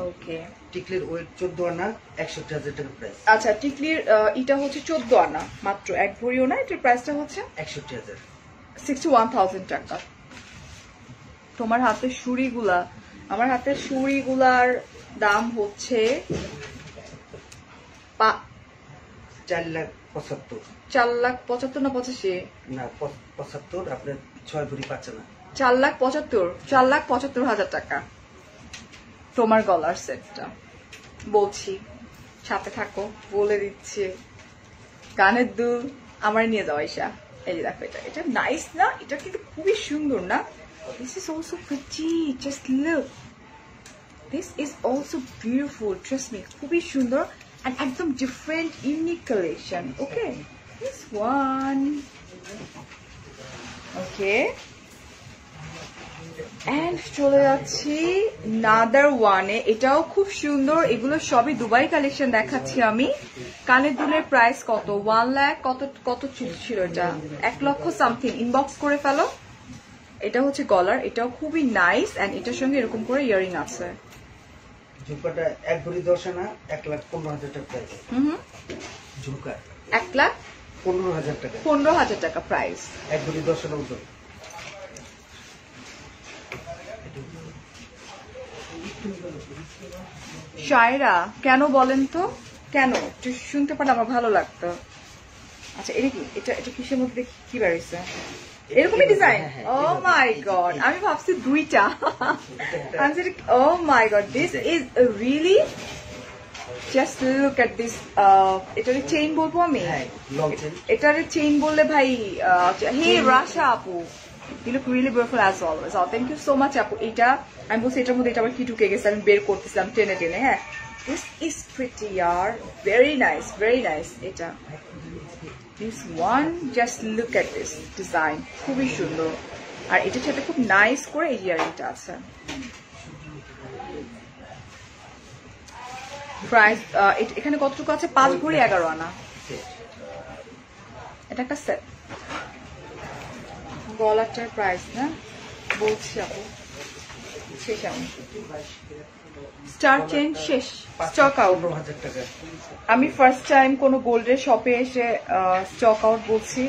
Speaker 1: okay.
Speaker 2: টিকলির ওয়েট 14 আনা, 61,000 টাকা প্রাইস।
Speaker 1: আচ্ছা টিকলির এটা হচ্ছে 14 আনা মাত্র, এক ভরিও না, এটার প্রাইসটা হচ্ছে
Speaker 2: 61,000,
Speaker 1: 61,000 টাকা। তোমার হাতের সুড়িগুলা, আমার হাতের সুড়িগুলার দাম হচ্ছে
Speaker 2: 4,75,000।
Speaker 1: 4,75,000 না 85?
Speaker 2: না 75, আপনার 6 ভরি 5 আনা।
Speaker 1: 4,75,000 টাকা তোমার গলার সেটটা, বলছি সাথে থাকো, বলে দিচ্ছি। কানের দুল আমার নিয়ে যাও আয়শা, এই যে দেখো এটা নাইস না? এটা কিন্তু খুবই সুন্দর না? This is also pretty, just look, this is also beautiful, trust me, খুবই সুন্দর and একদম different unique collection, okay? This one, okay. And চলে যাচ্ছি নাদার ওয়ানে, এটাও খুব সুন্দর, এগুলো সবই দুবাই কালেকশন দেখাচ্ছি আমি। কানের দুলের প্রাইস কত? 1 লাখ কত ছিল এটা? 1 লক্ষ সামথিং, ইনবক্স করে ফেলো। এটা হচ্ছে গলার, এটাও খুবই নাইস, এন্ড এটার সঙ্গে এরকম করে ইয়ারিং আছে।
Speaker 2: ঝুমকাটা 1 ভরি 10 আনা, 1,15,000 টাকা প্রাইস। ঝুমকা
Speaker 1: 1,15,000
Speaker 2: টাকা,
Speaker 1: 15,000 টাকা প্রাইস,
Speaker 2: 1 ভরি 10 আনা ওজন।
Speaker 1: শায়রা কেন বলেন তো, কেন একটু শুনতে পারলে আমার ভালো লাগতো। আচ্ছা এটা কি? এটা কিসের মধ্যে কি বেরিয়েছে? এরকমই ডিজাইন? ও মাই গড, আমি ভাবছি দুইটা। Oh my god, this is really, just look at this. এটার চেইন বলবো আমি, এটার চেইন বললে ভাই, হে রাশা আপু, you look really beautiful as always. Oh, thank you so much আপু। এটা আমি বলছি এটার মধ্যে এটা আবার কি ঢুকে গেছে, আমি বের করতেছিলাম টেনে টেনে। হ্যাঁ, this is pretty yaar, very nice, very nice. এটা this one, just look at this design, খুবই সুন্দর। আর এটার সাথে খুব নাইস করে এই ইয়ারিংটা আছে। প্রাইস এখানে কতটুকু আছে? 5 ভরি 11 আনা, এটা একটা সেট। গলাটার প্রাইস না বলছি আপু, শেষ, আমি স্টার চেইন শেষ, স্টক আউট।
Speaker 2: 15,000 টাকা।
Speaker 1: আমি ফার্স্ট টাইম কোনো গোল্ডের শপে এসে স্টক আউট বলছি,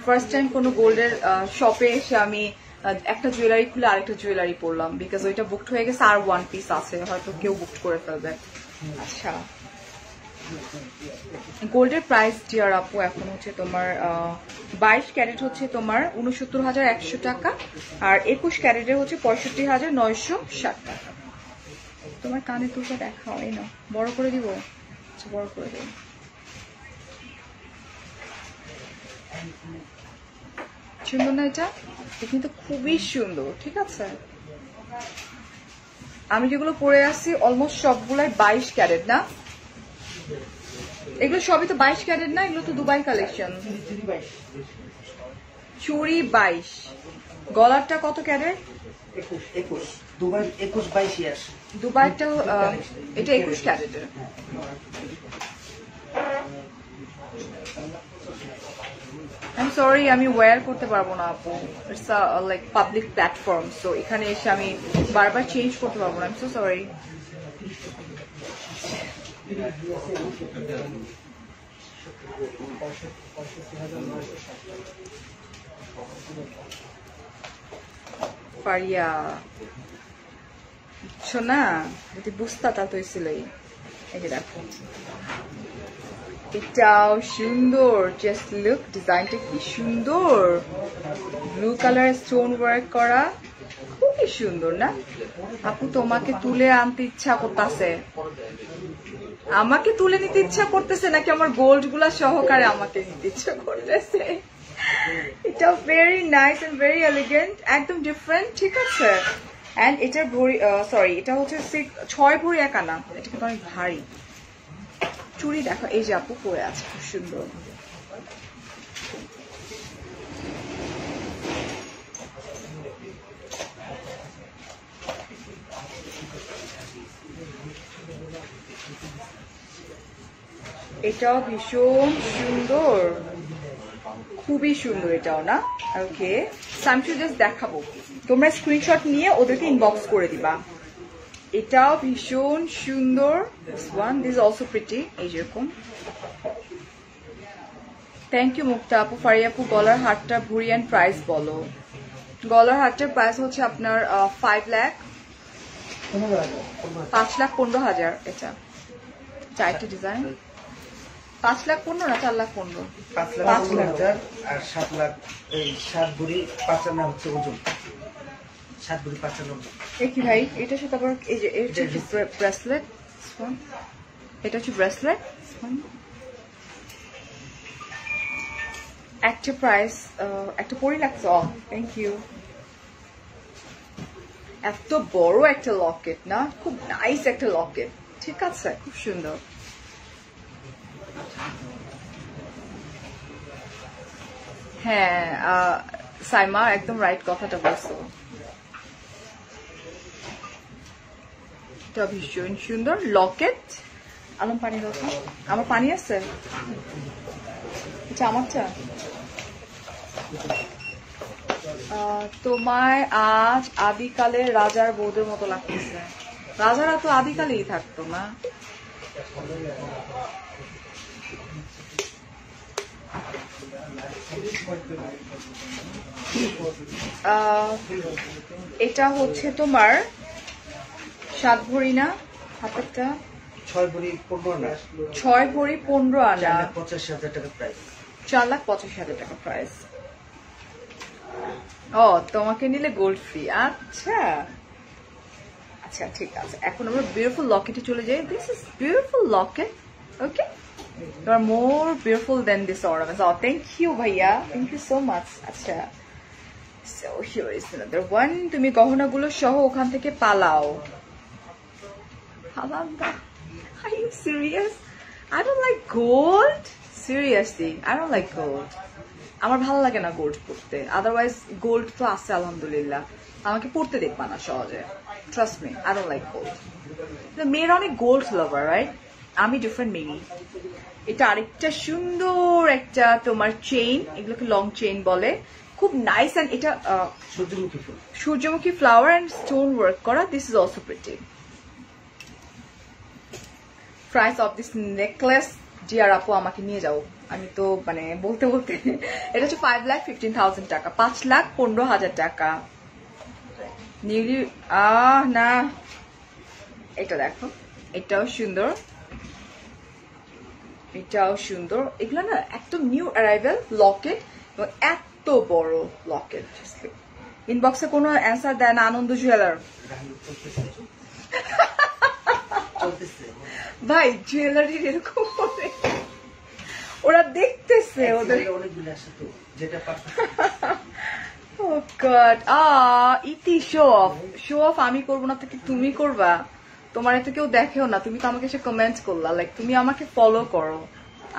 Speaker 1: ফার্স্ট টাইম কোনো গোল্ডের শপে এসে আমি একটা জুয়েলারি খুলে আরেকটা জুয়েলারি পরলাম, বিকজ ওইটা বুকড হয়ে গেছে, আর 1 পিস আছে, হয়তো কেউ বুকড করে ফেলবে। আচ্ছা গোল্ডের প্রাইস ডিয়ার আপু এখন হচ্ছে তোমার 22 ক্যারেট হচ্ছে তোমার 69,100 টাকা, আর 21 ক্যারেটের হচ্ছে 65,960 টাকা। তোমার কানে তুলটা দেখা হয় না, বড় করে দিব? আচ্ছা বড় করে দেব। সুন্দর না এটা? কিন্তু খুবই সুন্দর, ঠিক আছে? আমি যেগুলো পরে আসছি অলমোস্ট সবগুলাই 22 ক্যারেট না? এগুলো সবই তো 22 ক্যারেট না? এগুলো তো দুবাই কালেকশন। চুড়ি 22, গলারটা কত ক্যারেট?
Speaker 2: 21 Dubai 21-22 years.
Speaker 1: দুবাইটা এটা 21 ক্যারেটের। I'm sorry, আমি ওয়্যার করতে পারবো না আপু। It's like public platform, so এখানে এসে আমি বারবার চেঞ্জ করতে পারবো না। I'm so sorry. পারিয়া বুঝছো না, যদি বুঝতা তা তো ছিলই। এই যে দেখো, এটাও সুন্দর, জাস্ট লুক, ডিজাইনটা কি সুন্দর, ব্লু কালার স্টোন ওয়ার্ক করা, খুবই সুন্দর না আপু? তোমাকে তুলে আনতে ইচ্ছা করতেছে, আমাকে তুলে নিতে ইচ্ছা করতেছে নাকি আমার গোল্ড গুলা সহকারে আমাকে নিতে ইচ্ছা করতেছে? এটা very nice and very elegant, একদম ডিফারেন্ট, ঠিক আছে। এন্ড এটার ভরি, সরি, এটা হচ্ছে 6 ভরি 1 আনা। এটা কিন্তু অনেক ভারী। চুড়ি দেখো, এই যে আপু পরে আছে, খুব সুন্দর। এটাও ভীষণ সুন্দর, খুবই সুন্দর এটাও না? ওকে, আমি জাস্ট দেখাবো, তোমরা স্ক্রিনশট নিয়ে ওদেরকে ইনবক্স করে দিবা। এটাও ভীষণ সুন্দর। This one, this also pretty, এই যেরকম। থ্যাংক ইউ মুক্তা আপু। ফারিয়া আপু, গলার হারটা ভুরি অ্যান্ড প্রাইস বলো। গলার হারটার প্রাইস হচ্ছে আপনার 5,15,000। এটা চারটি ডিজাইন 5,15,000 না 4,15,000?
Speaker 2: 5,15,000 আর 7 লাখ, এই 7 ভরি 5 আনা হচ্ছে ওজন। 7 ভরি 5 আনা ওজন।
Speaker 1: কি ভাই, এটা সাথে আবার এই যে এটা হচ্ছে ব্রেসলেট, এটা হচ্ছে ব্রেসলেট। একটা প্রাইস, একটা পরি লাগছে। Thank you. এত বড় একটা লকেট না, খুব নাইস একটা লকেট, ঠিক আছে, খুব সুন্দর। হ্যাঁ সাইমা, একদম রাইট কথাটা বলছো। এটা ভীষণ সুন্দর লকেট। আলম পানি দাও, আমার পানি আছে, এটা আমারটা। তোমায় আজ আদিকালের রাজার বৌদের মতো লাগতেছে। রাজারা তো আদিকালেই থাকতো না? এটা হচ্ছে তোমার 7 ভরি না? হাতেরটা
Speaker 2: 6 ভরি 15 আনা।
Speaker 1: 6 ভরি 15 আনা।
Speaker 2: 4,85,000 টাকা প্রাইস।
Speaker 1: 4,85,000 টাকা প্রাইস। ও, তোমাকে নিলে গোল্ড ফ্রি। আচ্ছা আচ্ছা, ঠিক আছে। এখন আমরা বিউটিফুল লকেটে চলে যাই। This is beautiful Locket. Okay, you are more beautiful than this ornament. Oh, thank you bhaiya, thank you so much. আচ্ছা, so here is another one. তুমি গহনাগুলো সহ ওখান থেকে পালাও। হালান্দা, are you serious? I don't like gold. Seriously, I don't like gold. আমার ভালো লাগে না গোল্ড পরতে। আদারওয়াইজ গোল্ড তো আছে আলহামদুলিল্লাহ, আমাকে পরতে দেখবা না সহজে। Trust me, I don't like gold. মেয়েরা অনেক গোল্ড লাভার, রাইট? আমি ডিফারেন্ট মেয়ে। এটা আরেকটা সুন্দর একটা তোমার চেইন, এগুলোকে লং চেইন বলে, খুব নাইস। এন্ড এটা সূর্যমুখী ফ্লাওয়ার এন্ড স্টোন ওয়ার্ক করা। This is also pretty. Price of this necklace, dear আপু আমাকে নিয়ে যাও, আমি তো মানে বলতে বলতে। এটা হচ্ছে 5,15,000 টাকা, 5,15,000 টাকা। নিউলি না, এটা দেখো, এটাও সুন্দর, এটাও সুন্দর। এগুলো না একদম নিউ অ্যারাইভেল লকেট, এবং এত বড় লকেট। ইনবক্সে কোনো অ্যান্সার দেয় না আনন্দ জুয়েলার। ভাই জুয়েলারির এরকম ওরা দেখতেছে ওদের। ও গড ইতি শো অফ আমি করবো না তো কি তুমি করবা? তোমার এত কেউ দেখেও না, তুমি তো আমাকে এসে কমেন্ট করলা, লাইক তুমি আমাকে ফলো করো,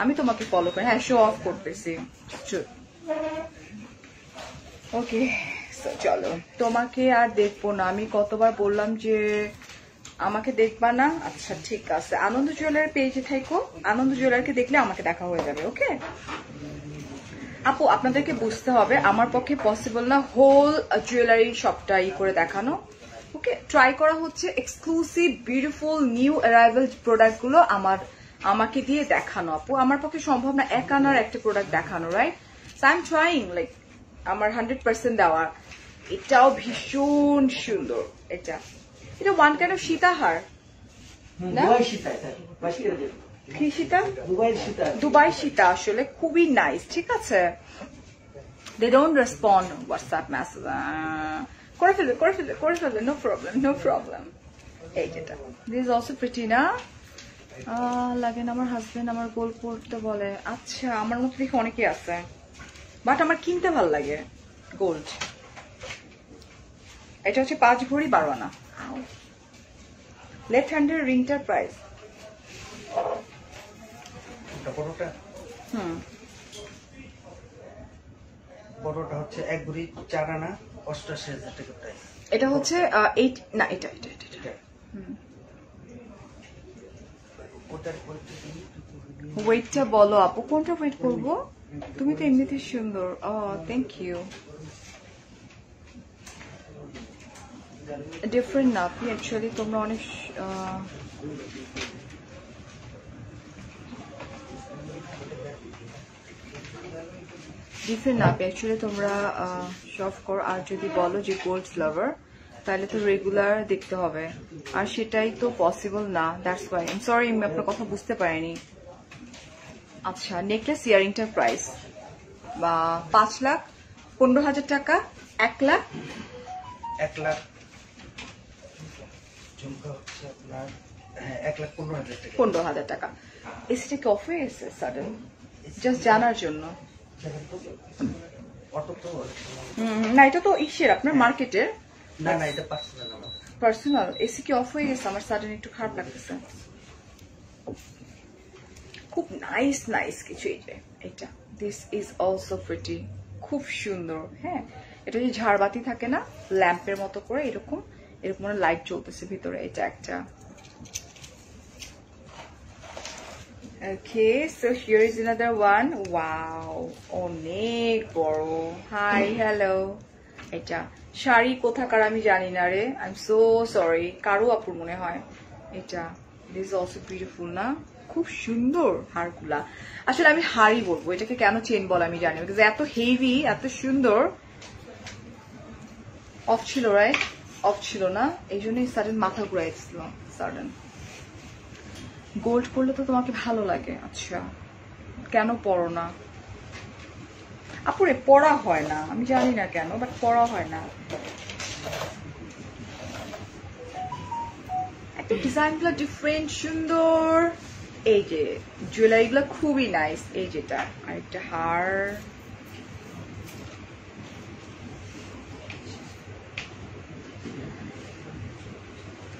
Speaker 1: আমি তোমাকে ফলো করি। হ্যাঁ, শো অফ করতেছি। ওকে, চলো, তোমাকে আর দেখবো না। আমি কতবার বললাম যে আমাকে দেখবা না? আচ্ছা ঠিক আছে, আনন্দ জুয়েলারি পেজে থাকো, আনন্দ জুয়েলারিকে দেখলে আমাকে দেখা হয়ে যাবে। ওকে আপু, আপনাদেরকে বুঝতে হবে আমার পক্ষে পসিবল না হোল জুয়েলারি শপটা করে দেখানো। ওকে, ট্রাই করা হচ্ছে exclusive beautiful new arrival product গুলো আমাকে দিয়ে দেখানো। আপু, আমার পক্ষে সম্ভব না এক আনার একটা প্রোডাক্ট দেখানো, right? So I am trying, like আমার 100% দেওয়ার। এটাও ভীষণ সুন্দর। এটা ওয়ান কাইন্ড অফ সীতাহার না? কি সীতা? দুবাই সীতা, আসলে খুবই নাইস। ঠিক আছে, they don't respond WhatsApp message. করে ফেলে, নো প্রবলেম। এই যেটা, দিস অলসো প্রিটি না? লাগে না, আমার হাজবেন্ড আমার গোল্ড পরতে বলে। আচ্ছা, আমার মতো দেখে অনেকে আছে, বাট আমার কিনতে ভাল লাগে গোল্ড। এটা হচ্ছে 5 ভরি 12 আনা। লেফট হ্যান্ডের রিংটার প্রাইস
Speaker 2: বড়টা হচ্ছে 1 ভরি 4 আনা 88,000 টাকা প্রাইস।
Speaker 1: এটা হচ্ছে 8 না, এটা ওয়েটটা বলো আপু, কোনটা ওয়েট করবো? তুমি তো এমনিতে সুন্দর। Thank you. ডিফারেন্ট না আপনি, অ্যাকচুয়ালি তোমরা অনেক ডিফারেন্ট না আপনি, অ্যাকচুয়ালি তোমরা শপ করো। আর যদি বলো যে গোল্ড লাভার, তাহলে তো রেগুলার দেখতে হবে, আর সেটাই তো পসিবল না। That's why I am sorry, আমি আপনার কথা বুঝতে পারিনি। আচ্ছা, নেকলেস ইয়ারিংটার প্রাইস 5,15,000 টাকা। 1 লাখ 15,000 টাকা। এসিটা কি অফ হয়ে গেছে সাডেন? জাস্ট জানার জন্য। না, এটা তো ইসের আপনার মার্কেটের
Speaker 2: না, এটা
Speaker 1: পার্সোনাল। এসি কি অফ হয়ে গেছে? আমার সাডেন একটু খারাপ লাগতেছে। খুব নাইস কিছু। এই যে এটা, দিস ইজ অলসো প্রিটি, খুব সুন্দর। হ্যাঁ, এটা যে ঝাড়বাতি থাকে না ল্যাম্পের মতো করে, এরকম লাইট চলতেছে ভিতরে। এটা একটা। Okay, so here is another one. Wow, অনেক বড়। Hi, hello. এটা শাড়ি কোথাকার আমি জানি না রে, আই এম সো সরি। কারো আপুর মনে হয় এটা। দিস ইজ অলসো বিউটিফুল না? খুব সুন্দর হারগুলা। আসলে আমি হারই বলবো, এটাকে কেন চেন বলে আমি জানি, বিকজ এত হেভি, এত সুন্দর। অফ ছিল, রাইট? অফ ছিল না, এই জন্যই সাডেন মাথা ঘুরাইছিল। সাডেন গোল্ড পরলে তো তোমাকে ভালো লাগে। আচ্ছা, কেন পরো না? আপুরে পড়া হয় না, আমি জানি না কেন, বাট পড়া হয় না। একটা ডিজাইন গুলো ডিফারেন্ট, সুন্দর। এই যে জুয়েলারি গুলো খুবই নাইস। এই যেটা আরেকটা হার,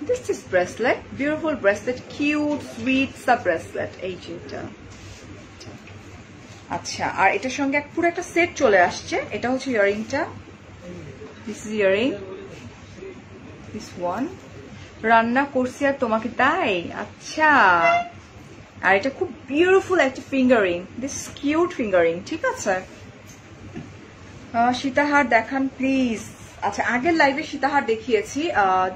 Speaker 1: this is bracelet, beautiful bracelet, cute sweet sub bracelet। এই যেটা। আচ্ছা, আর এটার সঙ্গে পুরো একটা সেট চলে আসছে। এটা হচ্ছে ইয়ারিংটা, this is earring, this one. রান্না করছি আর তোমাকে তাই? আচ্ছা, আর এটা খুব বিউটিফুল একটা ফিঙ্গারিং, দিস কিউট ফিঙ্গারিং। ঠিক আছে, সীতাহার দেখান প্লিজ। আচ্ছা, আগের লাইভে সীতাহার দেখিয়েছি,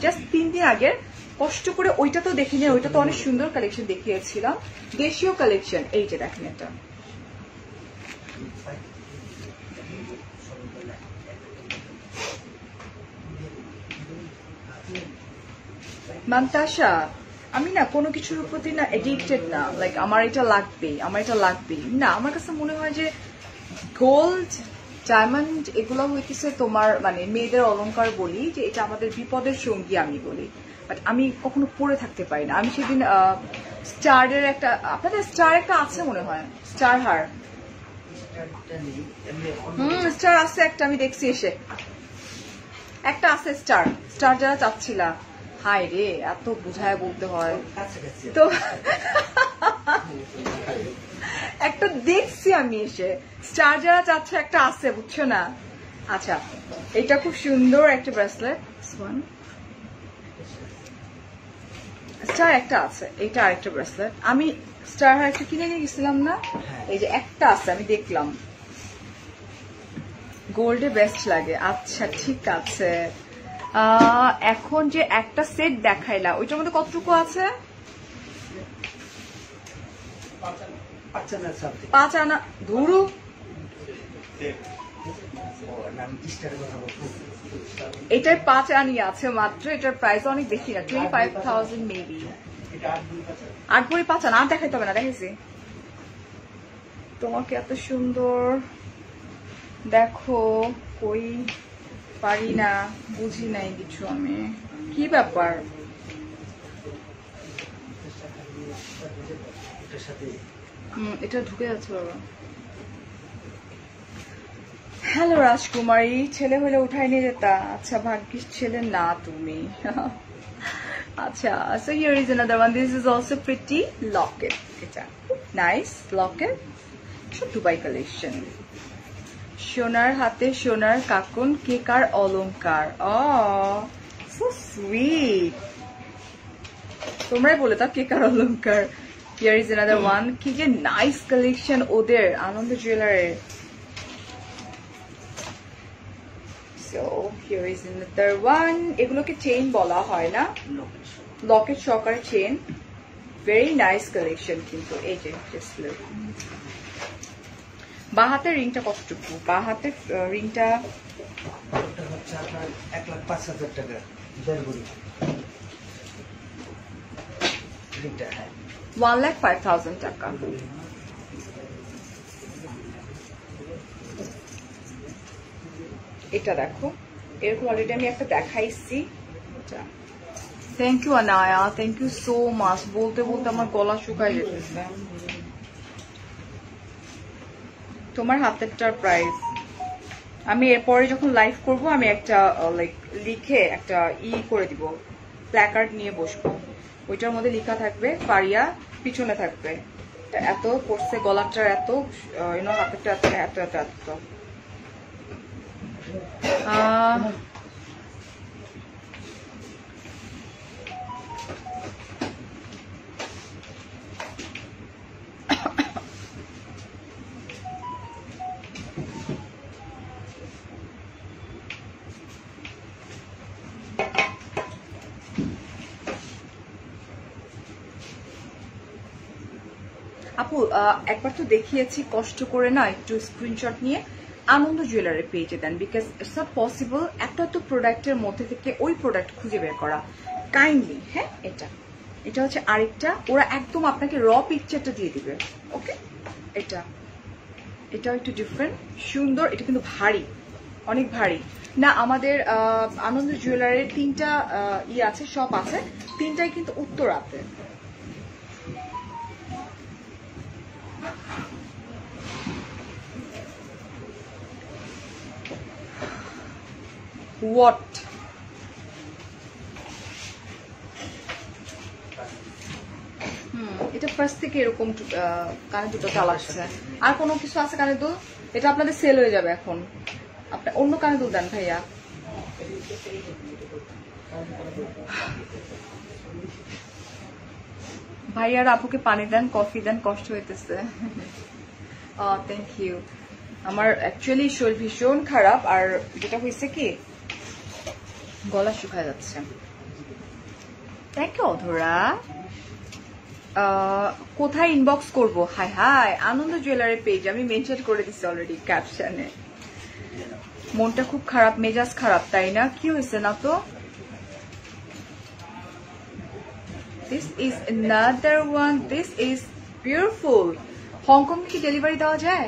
Speaker 1: জাস্ট 3 দিন আগের। কষ্ট করে ওইটা তো দেখিনি, ওইটা তো অনেক সুন্দর কালেকশন দেখিয়েছিলাম, দেশীয় কালেকশন। এই যে দেখেন, এটা মান্তাসা। আমি না কোনো কিছুর প্রতি না এডিক্টেড না, লাইক আমার এটা লাগবেই না। আমার কাছে মনে হয় যে গোল্ড, ডায়মন্ড এগুলো হইতেছে তোমার মানে মেয়েদের অলংকার বলি, যে এটা আমাদের বিপদের সঙ্গী আমি বলি, বাট আমি কখনো পরে থাকতে পারি না। আমি সেদিন স্টারের একটা, আপনাদের স্টার একটা আছে মনে হয়, স্টার হার, স্টার আছে একটা, আমি দেখছি এসে একটা আছে স্টার। স্টার যারা চাচ্ছিলা, হাই রে এত বুঝায় বলতে হয় তো একটা দেখছি আমি এসে, স্টার যারা চাচ্ছে একটা আছে, বুঝছো না? আচ্ছা, এটা খুব সুন্দর একটা ব্রেসলেট, স্টার একটা আছে, এটা আরেকটা ব্রেসলেট। আমি স্টার একটা কিনে নিয়ে গেছিলাম না, এই যে একটা আছে আমি দেখলাম, গোল্ডে বেস্ট লাগে। আচ্ছা ঠিক আছে, এখন যে একটা সেট দেখাইলা ওইটার মধ্যে কতটুকু আছে? 5 আনা ধরু, এটার 5 আনি আছে মাত্র, এটার প্রাইস অনেক বেশি না, 25,000 মেবি। 8 ভরি 5 আনা, আর দেখাইতে হবে না, দেখেছি তোমাকে এত সুন্দর। দেখো কই পারি না, বুঝি নাই কিছু আমি, কি ব্যাপার? এটা ঢুকে যাচ্ছে বাবা। হ্যালো রাজকুমারী, ছেলে হলে উঠাই নিয়ে যেতা। আচ্ছা ভাগ্যিস ছেলে না তুমি। আচ্ছা, so here is another one. This is also pretty locket. এটা নাইস লকেট, দুবাই কালেকশন। সোনার হাতে সোনার কাকুন, কেকার অলংকার। সো সুইট, তোমরাই বলে দাও কেকার অলংকার। Here is another one. কি যে নাইস কালেকশন ওদের, আনন্দ জুয়েলারের। So here is another one. এগুলোকে চেইন বলা হয় না, লকেট সহকারে চেইন, ভেরি নাইস কালেকশন। কিন্তু এই যে বাঁ হাতের রিংটা কতটুকু? বাঁ হাতের রিংটা
Speaker 2: হচ্ছে আপনার 1,05,000 টাকা, 1.5 ভরি রিংটা।
Speaker 1: 1,05,000 টাকা। এটা দেখো, এরকম অলরেডি আমি একটা দেখাইছি। Thank you Anaya, thank you so much. বলতে বলতে আমার গলা শুকায় যেতেছে। তোমার হাতেরটার প্রাইস আমি এরপরে যখন লাইভ করব আমি একটা লাইক লিখে একটা করে দিব, প্ল্যাকার্ড নিয়ে বসবো, ওইটার মধ্যে লেখা থাকবে, ফারিয়া পিছনে থাকবে। এত পড়ছে গলাটার, এত হাতেরটা এত এত এত এত। আপু একবার তো দেখিয়েছি, কষ্ট করে না একটু স্ক্রিনশট নিয়ে আনন্দ জুয়েলারি পেজে দেন, বিকজ ইটস নট পসিবল এত এত প্রোডাক্টের মধ্যে থেকে ওই প্রোডাক্ট খুঁজে বের করা। কাইন্ডলি, হ্যাঁ এটা এটা হচ্ছে আরেকটা, ওরা একদম আপনাকে র পিকচারটা দিয়ে দিবে। ওকে, এটা এটাও একটু ডিফারেন্ট, সুন্দর। এটা কিন্তু ভারী, অনেক ভারী না। আমাদের আনন্দ জুয়েলারির 3টা আছে, শপ আছে, 3টাই কিন্তু উত্তরাতে। What? এটা ফার্স্ট থেকে এরকম কানে দুটো চালাচ্ছে। আর কোনো কিছু আছে কানে দুল? এটা আপনাদের সেল হয়ে যাবে এখন, আপনি অন্য কানে দুল দেন ভাইয়া। ভাইয়ার আপুকে পানি দেন, কফি দেন, কষ্ট হইতেছে। Thank you. আমার অ্যাকচুয়ালি শরীর ভীষণ খারাপ, আর যেটা হয়েছে কি গলা শুকায় যাচ্ছে। থ্যাংক ইউ অধরা। কোথায় ইনবক্স করবো? হাই হাই, আনন্দ জুয়েলারি পেজ আমি মেনশন করে দিচ্ছি অলরেডি ক্যাপশনে। মনটা খুব খারাপ, মেজাজ খারাপ, তাই না? কি হয়েছে না তো? This is another one. This is beautiful. Hong Kong কি ডেলিভারি দেওয়া যায়?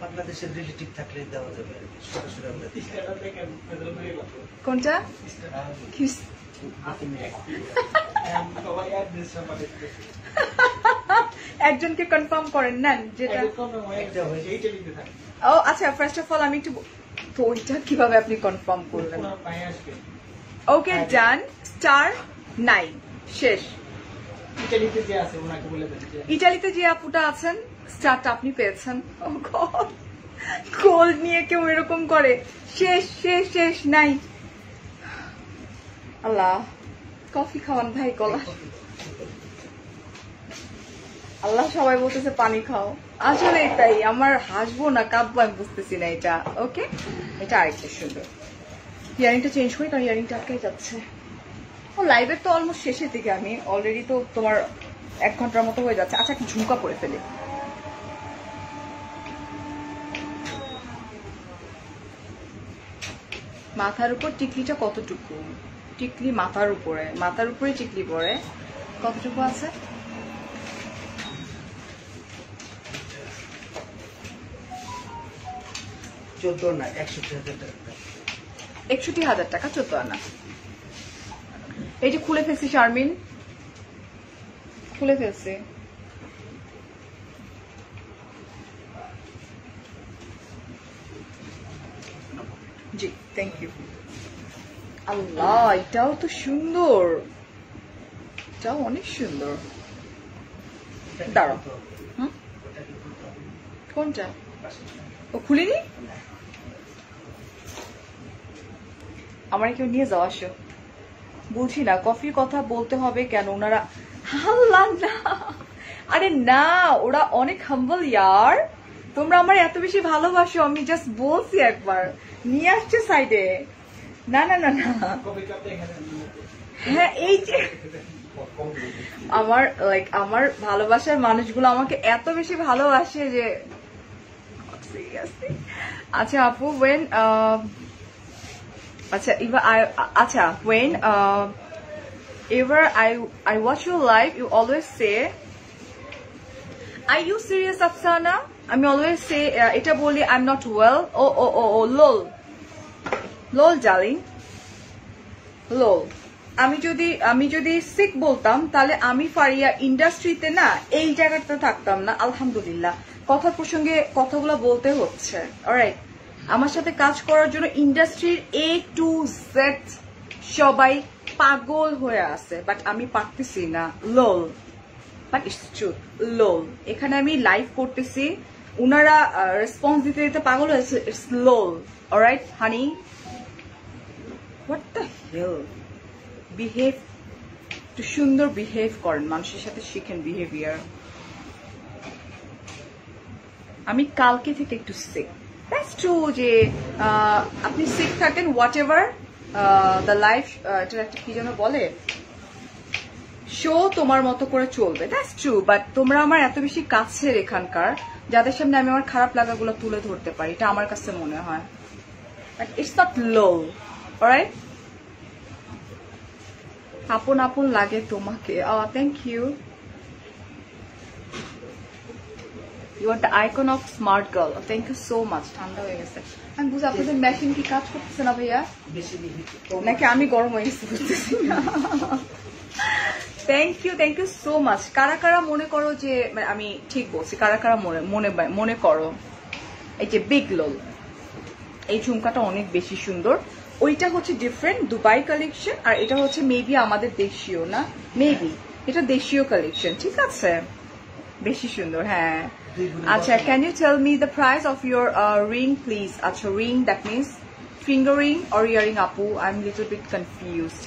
Speaker 2: বাংলাদেশের রিলেটিভ থাকলে দেওয়া যাবে, সরাসরি আমরা দিই।
Speaker 1: কোনটা? একজনকে কনফার্ম করেন নেন যেটা। ও আচ্ছা, ফার্স্ট অফ অল আমি একটু তো ওইটা কিভাবে আপনি কনফার্ম করলেন? ওকে ডান, *9 শেষ। ইটালিতে যে আপুটা আছেন স্টারটা আপনি পেয়েছেন। গোল নিয়ে কেউ এরকম করে? শেষ শেষ শেষ নাই। আল্লাহ, কফি খাওয়ান ভাই, কলা। আল্লাহ, সবাই বলতেছে পানি খাও। আসলে এটাই আমার, হাসবো না কাঁদবো আমি বুঝতেছি না এটা। ওকে, এটা আরেকটা সুন্দর। ইয়ারিংটা চেঞ্জ করি কারণ ইয়ারিংটা আটকাই যাচ্ছে। ও লাইভের তো অলমোস্ট শেষের দিকে, আমি অলরেডি তো তোমার 1 ঘন্টার মতো হয়ে যাচ্ছে। আচ্ছা, একটা ঝুমকা পরে ফেলি। মাথার উপর টিকলিটা কতটুকু? টিকলি মাথার উপরে, মাথার উপরে টিকলি পরে কতটুকু আছে?
Speaker 2: না 61,000 টাকা।
Speaker 1: 61,000 টাকা, 14 আনা। এই যে খুলে ফেলছি শারমিন, খুলে ফেলছি। জি, থ্যাংক ইউ। আল্লাহ, এটাও তো সুন্দর, এটাও অনেক সুন্দর। দাঁড়াও, কোনটা? ও খুলিনি, আমার কেউ নিয়ে যাও, আসো। বলছি না কফির কথা বলতে হবে কেন, ওনারা আল্লাহ না, আরে না, ওরা অনেক হাম্বল ইয়ার। তোমরা আমার এত বেশি ভালোবাসো, আমি জাস্ট বলছি একবার নিয়ে আসছে সাইডে। না না না না, হ্যাঁ এই যে আমার আমার ভালোবাসার মানুষগুলো আমাকে এত বেশি ভালোবাসে যে। আচ্ছা আপু, ওয়েন আচ্ছা আচ্ছা when ever I watch your live, you always say, are you serious Afsana? আমি always say এটা বলি I'm not well. Oh lol darling, lol। আমি যদি সিক বলতাম তাহলে আমি ফারিয়া ইন্ডাস্ট্রিতে না এই জায়গাতে থাকতাম না। আলহামদুলিল্লাহ, কথা প্রসঙ্গে কথাগুলো বলতে হচ্ছে। অলরাইট, আমার সাথে কাজ করার জন্য ইন্ডাস্ট্রির A to Z সবাই পাগল হয়ে আছে, বাট আমি পারতেছি না। লোল, বাট ইটস ট্রু, লোল। এখানে আমি লাইভ করতেছি, উনারা রেসপন্স দিতে দিতে পাগল হয়েছে। It's lol. Alright honey, what the hell, behave, একটু সুন্দর বিহেভ করেন, মানুষের সাথে শিখেন বিহেভিয়ার। আমি কালকে থেকে একটু সিক, দ্যাটস ট্রু, যে আপনি সিক থাকেন, হোয়াট এভার দ্য লাইফ, এটার একটা কি যেন বলে, শো তোমার মতো করে চলবে, দ্যাটস ট্রু। বাট তোমরা আমার এত বেশি কাছের এখানকার, যাদের সামনে আমি আমার খারাপ লাগাগুলো তুলে ধরতে পারি, এটা আমার কাছে মনে হয়। But it's not low, alright? আপন আপন লাগে তোমাকে। Thank you. You are the icon of smart girl. Thank you so much. ঠান্ডা হয়ে গেছে। আমি বুঝি আপনাদের মেশিন কি কাজ করতেছে না ভাইয়া, নাকি আমি গরম হয়ে গেছি বুঝতেছি না। Thank you so much. কারা কারা মনে করো যে আমি ঠিক বলছি, কারা কারা মনে করো এই যে বিগ লোল, এই ঝুমকাটা অনেক বেশি সুন্দর। ওইটা হচ্ছে ডিফারেন্ট দুবাই কালেকশন, আর এটা হচ্ছে মেবি আমাদের দেশীয়, না মেবি এটা দেশীয় কালেকশন, ঠিক আছে? বেশি সুন্দর, হ্যাঁ। আচ্ছা, can you tell me the price of your ring please? আচ্ছা, ring that means finger ring or earring? আপু I am little bit confused.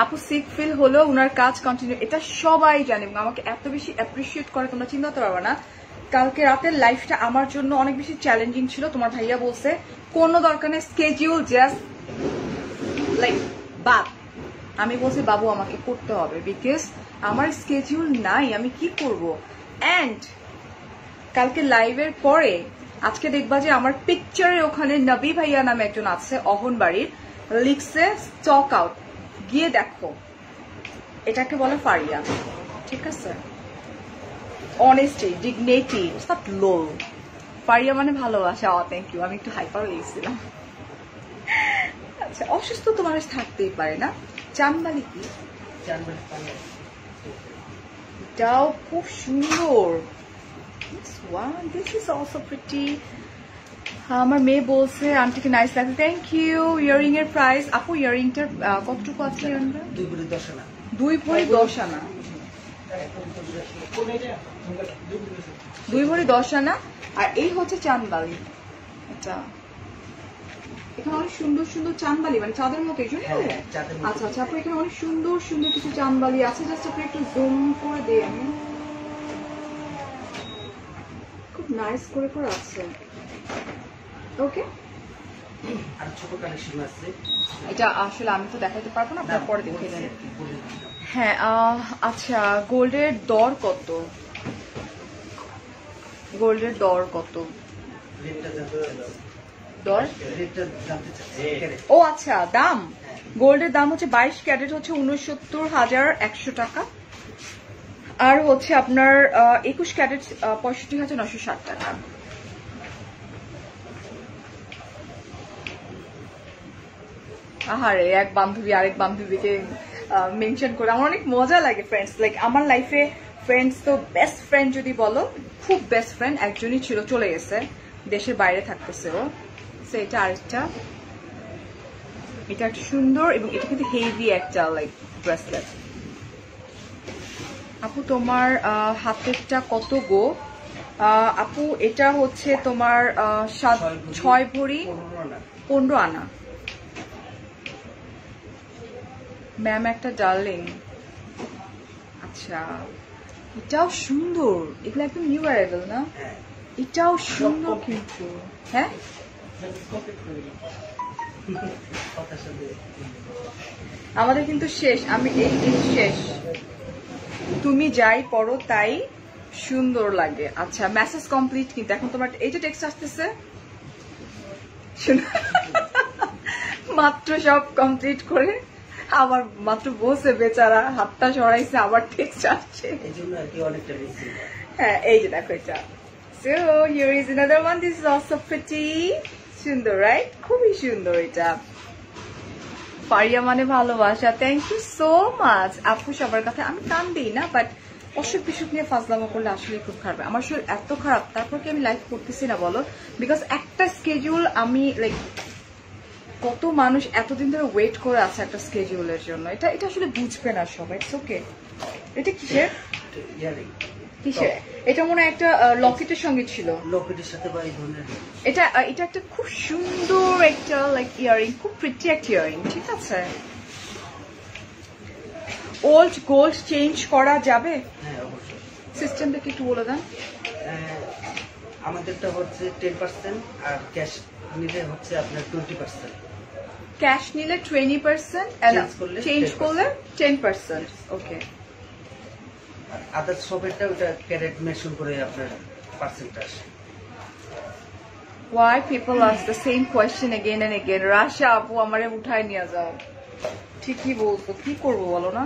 Speaker 1: আপু সিক ফিল হলো, উনার কাজ কন্টিনিউ, এটা সবাই জানে, আমাকে এত বেশি অ্যাপ্রিসিয়েট করে তোমরা চিন্তা করতে পারবে না। কালকে রাতের লাইফটা আমার জন্য অনেক বেশি চ্যালেঞ্জিং ছিল। তোমার ভাইয়া বলছে কোনো দরকার নেই, স্কেডিউল জাস্ট লাইক বাদ। আমি বলছি বাবু আমাকে করতে হবে, বিকজ আমার স্কেডিউল নাই, আমি কি করব। অ্যান্ড কালকে লাইভের পরে আজকে দেখবা যে আমার পিকচারে ওখানে নবী ভাইয়া নামে একজন আছে অহনবাড়ির, লিখছে স্টক আউট, গিয়ে দেখো। এটাকে বলে ফারিয়া, ঠিক আছে? অনেস্টি, ডিগনিটি, সব লো। ফারিয়া মানে ভালোবাসা। Thank you. আমি একটু হাইপার হয়ে গেছিলাম। আচ্ছা, অসুস্থ তো মানুষ থাকতেই পারে না। চানবালি কি? এটাও খুব সুন্দর। This is also pretty. আমার মেয়ে বলছে আন্টিকে নাইস লাগছে, থ্যাংক ইউ। ইয়ারিং এর প্রাইস আপু, ইয়ারিংটার কতটুকু আছে?
Speaker 2: 2 ভরি 10 আনা।
Speaker 1: 2 ভরি 10 আনা। 2 ভরি 10 আনা। আর এই হচ্ছে চাঁদবালি। এটা এখানে অনেক সুন্দর সুন্দর চাঁদবালি, মানে চাঁদের মতো। এই জন্য আচ্ছা আচ্ছা আপু, এখানে অনেক সুন্দর সুন্দর কিছু চাঁদবালি আছে। জাস্ট আপনি একটু জুম করে দেই, আমি খুব নাইস করে করে আছে। ওকে,
Speaker 2: আর ছোট কালেকশন আছে।
Speaker 1: এটা আসলে আমি তো দেখাইতে পারবো না, আপনার পরে দেখে নেন। হ্যাঁ আচ্ছা, গোল্ডের দর কত? গোল্ডের দর কত? দর ও আচ্ছা, দাম গোল্ডের দাম হচ্ছে 22 ক্যারেট হচ্ছে 69,100 টাকা, আর হচ্ছে আপনার 21 ক্যারেট 65,960 টাকা। আহারে, এক বান্ধবী আরেক বান্ধবীকে মেনশন করে আমার অনেক মজা লাগে। ফ্রেন্ডস, লাইক আমার লাইফে ফ্রেন্ডস তো বেস্ট ফ্রেন্ড যদি বলো, খুব বেস্ট ফ্রেন্ড একজনই ছিল, চলে গেছে, দেশের বাইরে থাকতেছে ও। সো এটা আরেকটা, এটা একটা সুন্দর, এবং এটা কিন্তু হেভি একটা লাইক ব্রেসলেট। আপু তোমার হাতেরটা কত গো? আপু এটা হচ্ছে তোমার 6 ভরি 15 আনা। ম্যাম একটা ডার্লিং। আচ্ছা, এটাও সুন্দর, এগুলো একদম নিউ অ্যারাইভেল না? এটাও সুন্দর কিন্তু। হ্যাঁ, আমাদের কিন্তু শেষ, আমি এই শেষ, তুমি যাই পড়ো তাই সুন্দর লাগে। আচ্ছা, মেসেজ কমপ্লিট, কিন্তু এখন তোমার এই যে টেক্সট আসতেছে, মাত্র সব কমপ্লিট করে আবার মাত্র বসে বেচারা হাতটা সরাইছে, আবার টেক্সট আসছে। হ্যাঁ, এই যে দেখো এটা। So here is another one. This is also pretty সুন্দর, রাইট? খুবই সুন্দর এটা। পারিয়া মানে ভালোবাসা, থ্যাংক ইউ সো মাচ আপু। সবার কথা আমি কান দিই না, বাট অসুখ বিসুখ নিয়ে ফাজলামো করলে আসলে খুব খারাপ। আমার শরীর এত খারাপ, তারপর কি আমি লাইভ করতেছি না বলো? বিকজ একটা স্কেডিউল, আমি লাইক কত মানুষ এতদিন ধরে ওয়েট করে আছে একটা স্কেডিউলের জন্য। এটা এটা আসলে বুঝবে না সবাই। It's okay. এটা কিসের? কিসের? এটা মনে হয় একটা লকেটের সঙ্গে ছিল।
Speaker 2: লকেটের সাথে বা এই ধরনের।
Speaker 1: এটা এটা একটা খুব সুন্দর একটা লাইক ইয়ারিং, খুব প্রিটি একটা ইয়ারিং, ঠিক আছে? ওল্ড গোল্ড চেঞ্জ করা যাবে?
Speaker 2: হ্যাঁ, অবশ্যই।
Speaker 1: সিস্টেমটা কি একটু বলে দেন।
Speaker 2: আমাদেরটা হচ্ছে 10%, আর ক্যাশ নিলে হচ্ছে আপনার 20%।
Speaker 1: ক্যাশ নিলে 20%, চেঞ্জ করলে 10%। ওকে।
Speaker 2: আদার শপেরটা ওটা ক্যারেট মেশন করে আপনার পার্সেন্ট আসে।
Speaker 1: Why people ask the same question again and again? রাশা আপু, আমারে উঠায় নিয়ে যাও। ঠিকই বলতো, কি করবো বলো না?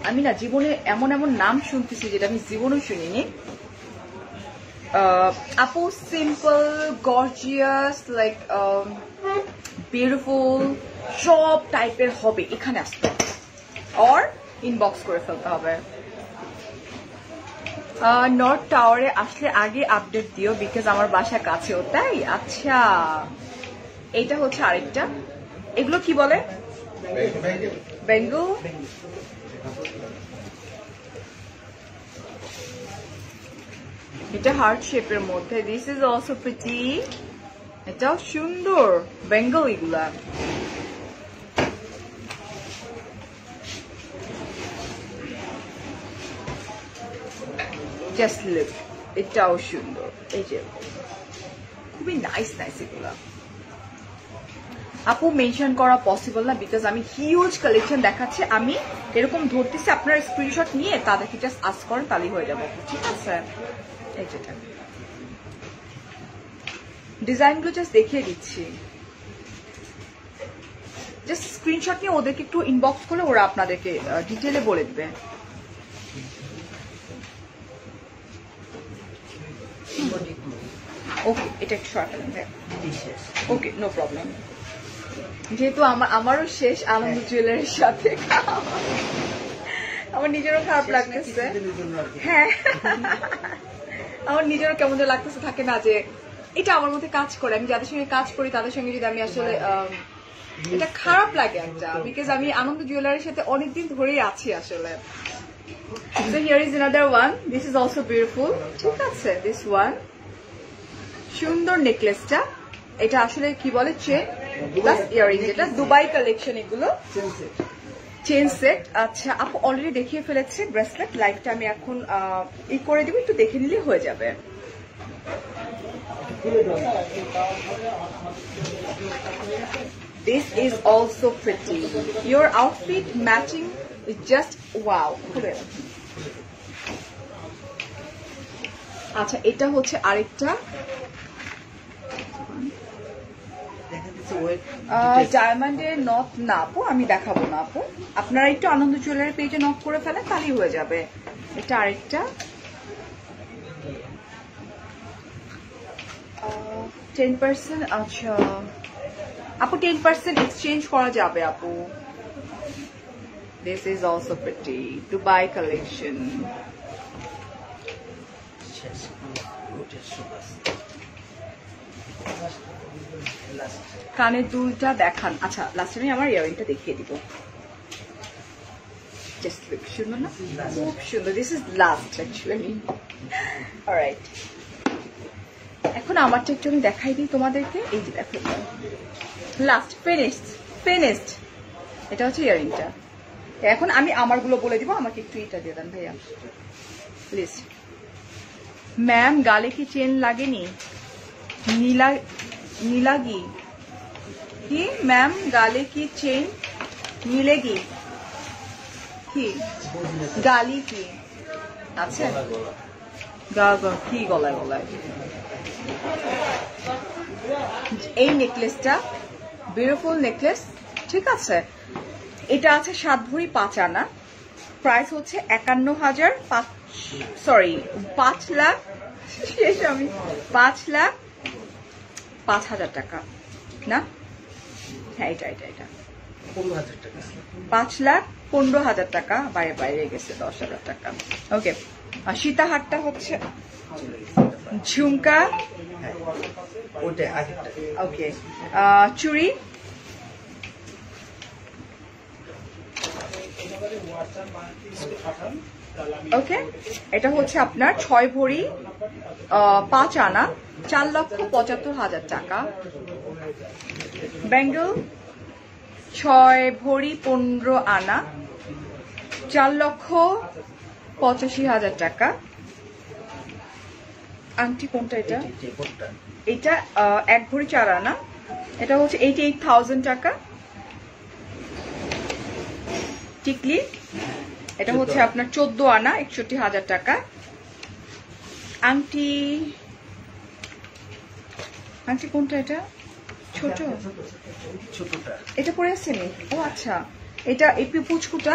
Speaker 1: আমি না জীবনে এমন এমন নাম শুনতেছি যেটা আমি জীবনেও শুনিনি। আপু সিম্পল, গর্জিয়াস, লাইক বিউটিফুল, সব টাইপের হবে, এখানে আসতে অর ইনবক্স করে ফেলতে হবে। নর্থ টাওয়ারে আসলে আগে আপডেট দিও, বিকজ আমার বাসা কাছেও। তাই? আচ্ছা, এইটা হচ্ছে আরেকটা। এগুলো কি বলে? বেঙ্গল। এটা হার্ট শেপের মধ্যে। This is also pretty. এটাও সুন্দর, বেঙ্গল এগুলা। জাস্ট লুক, এটাও সুন্দর। এই যে খুবই নাইস নাইস এগুলা। আপু মেনশন করা পসিবল না, বিকজ আমি হিউজ কালেকশন দেখাচ্ছি। আমি এরকম ধরতেছি, আপনারা স্ক্রিনশট নিয়ে তাদেরকে জাস্ট আস্ক করেন, তাহলেই হয়ে যাবে, ঠিক আছে? এই যেটা ডিজাইনগুলো জাস্ট দেখিয়ে দিচ্ছি, জাস্ট স্ক্রিনশট নিয়ে ওদেরকে একটু ইনবক্স করলে ওরা আপনাদেরকে ডিটেলে বলে দেবে। ওকে, এটা একটু শর্ট। ওকে, নো প্রবলেম। যেহেতু আমারও শেষ আনন্দ জুয়েলারির সাথে, আমার নিজেরও খারাপ লাগতেছে। হ্যাঁ, আমার নিজেরও কেমন লাগতেছে, থাকে না যে এটা আমার মধ্যে কাজ করে, আমি যাদের সঙ্গে কাজ করি তাদের সঙ্গে যদি আমি আসলে এটা খারাপ লাগে একটা, বিকজ আমি আনন্দ জুয়েলারির সাথে অনেকদিন ধরেই আছি আসলে। So here is another one. This is also beautiful. ঠিক আছে, this one সুন্দর নেকলেসটা, এটা আসলে কি বলে চেন প্লাস ইয়ারিং, এটা দুবাই কালেকশন, এগুলো চেন সেট। আচ্ছা আপু অলরেডি দেখিয়ে ফেলেছে ব্রেসলেট, লাইভটা আমি এখন ই করে দিব, একটু দেখে নিলে হয়ে যাবে। This is also pretty. Your outfit matching is just wow. আচ্ছা এটা হচ্ছে আরেকটা ডায়মন্ডের নথ না আপু, আমি দেখাবো না আপু, আপনারা একটু আনন্দ জুয়েলারি পেজে নক করে ফেলেন তাহলেই হয়ে যাবে। এটা আরেকটা 10%। আচ্ছা আপু 10% এক্সচেঞ্জ করা যাবে আপু। This is also pretty Dubai collection. কানের দুলটা দেখান। আচ্ছা লাস্টে আমি আমার ইয়ারিংটা দেখিয়ে দিব, জাস্ট লুক, সুন্দর না, খুব সুন্দর। This is last actually. Alright, এখন আমারটা একটু আমি দেখাই দিই তোমাদেরকে। এই যে দেখো লাস্ট ফিনিশড, এটা হচ্ছে ইয়ারিংটা। এখন আমি আমারগুলো বলে দিব, আমাকে একটু এটা দিয়ে দেন ভাইয়া প্লিজ। ম্যাম গালে কি চেন লাগেনি? নীলাগি কি ম্যাম গালে কি চেন মিলেগি কি গালি কি আছে? কি গলায় গলায় এই নেকলেসটা বিউটিফুল নেকলেস, ঠিক আছে। এটা আছে 7 ভরি 5 আনা, প্রাইস হচ্ছে 51,000 5 লাখ শেষ আমি 5,05,000 টাকা না? হ্যাঁ এটা 5,15,000 টাকা, বাইরে গেছে 10,000 টাকা। ওকে, সীতাহারটা হচ্ছে ঝুমকা, ওকে, চুড়ি ওকে, এটা হচ্ছে আপনার 6 ভরি 5 আনা, 4,75,000 টাকা। ব্যাঙ্গল 6 ভরি 15 আনা, 4,85,000 টাকা। আংটি কোনটা এটা? এটা 1 ভরি 4 আনা, এটা হচ্ছে 88,000 টাকা। টিকলি এটা হচ্ছে আপনার 14 আনা, 61,000 টাকা। আংটি কোনটা এটা? ছোট, এটা পরে আসেনি? ও আচ্ছা, এটা এপি পুচকুটা,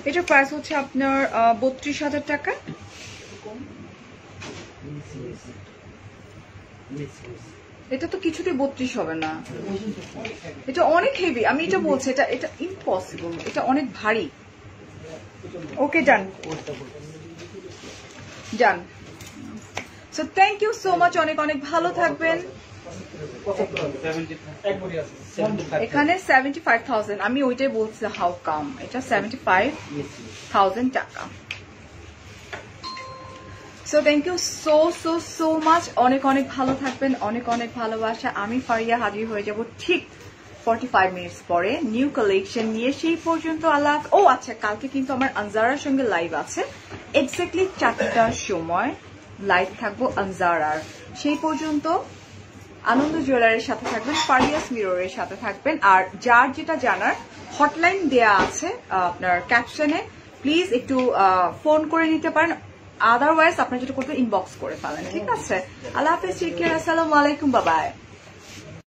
Speaker 1: এটা প্রাইস হচ্ছে আপনার 32,000 টাকা। এটা তো কিছুতে 32 হবে না, এটা অনেক হেভি, আমি এটা বলছি, এটা ইম্পসিবল, এটা অনেক ভারী। Okay done. So thank you so much, অনেক ভালো থাকবেন। এখানে 75,000, আমি ওইটাই বলছি, হাউ কাম এটা 75,000 টাকা। So thank you so much, অনেক ভালো থাকবেন, অনেক ভালোবাসা। আমি ফারিয়া হাজির হয়ে যাব ঠিক 45 মিনিটস পরে নিউ কালেকশন নিয়ে। সেই পর্যন্ত আল্লাহ। ও আচ্ছা, কালকে কিন্তু আমার আনজারার সঙ্গে লাইভ আছে, এক্স্যাক্টলি 4টার সময় লাইভ থাকবো আনজারার। সেই পর্যন্ত আনন্দ জুয়েলারির সাথে থাকবেন, ফারিয়াস মিররের সাথে থাকবেন। আর যার যেটা জানার হটলাইন দেয়া আছে আপনার ক্যাপশনে, প্লিজ একটু ফোন করে নিতে পারেন, আদারওয়াইজ আপনার যেটা করতে ইনবক্স করে ফেলেন, ঠিক আছে? আল্লাহ হাফেজ, টেক কেয়ার, আসসালামু আলাইকুম, বাই বাই।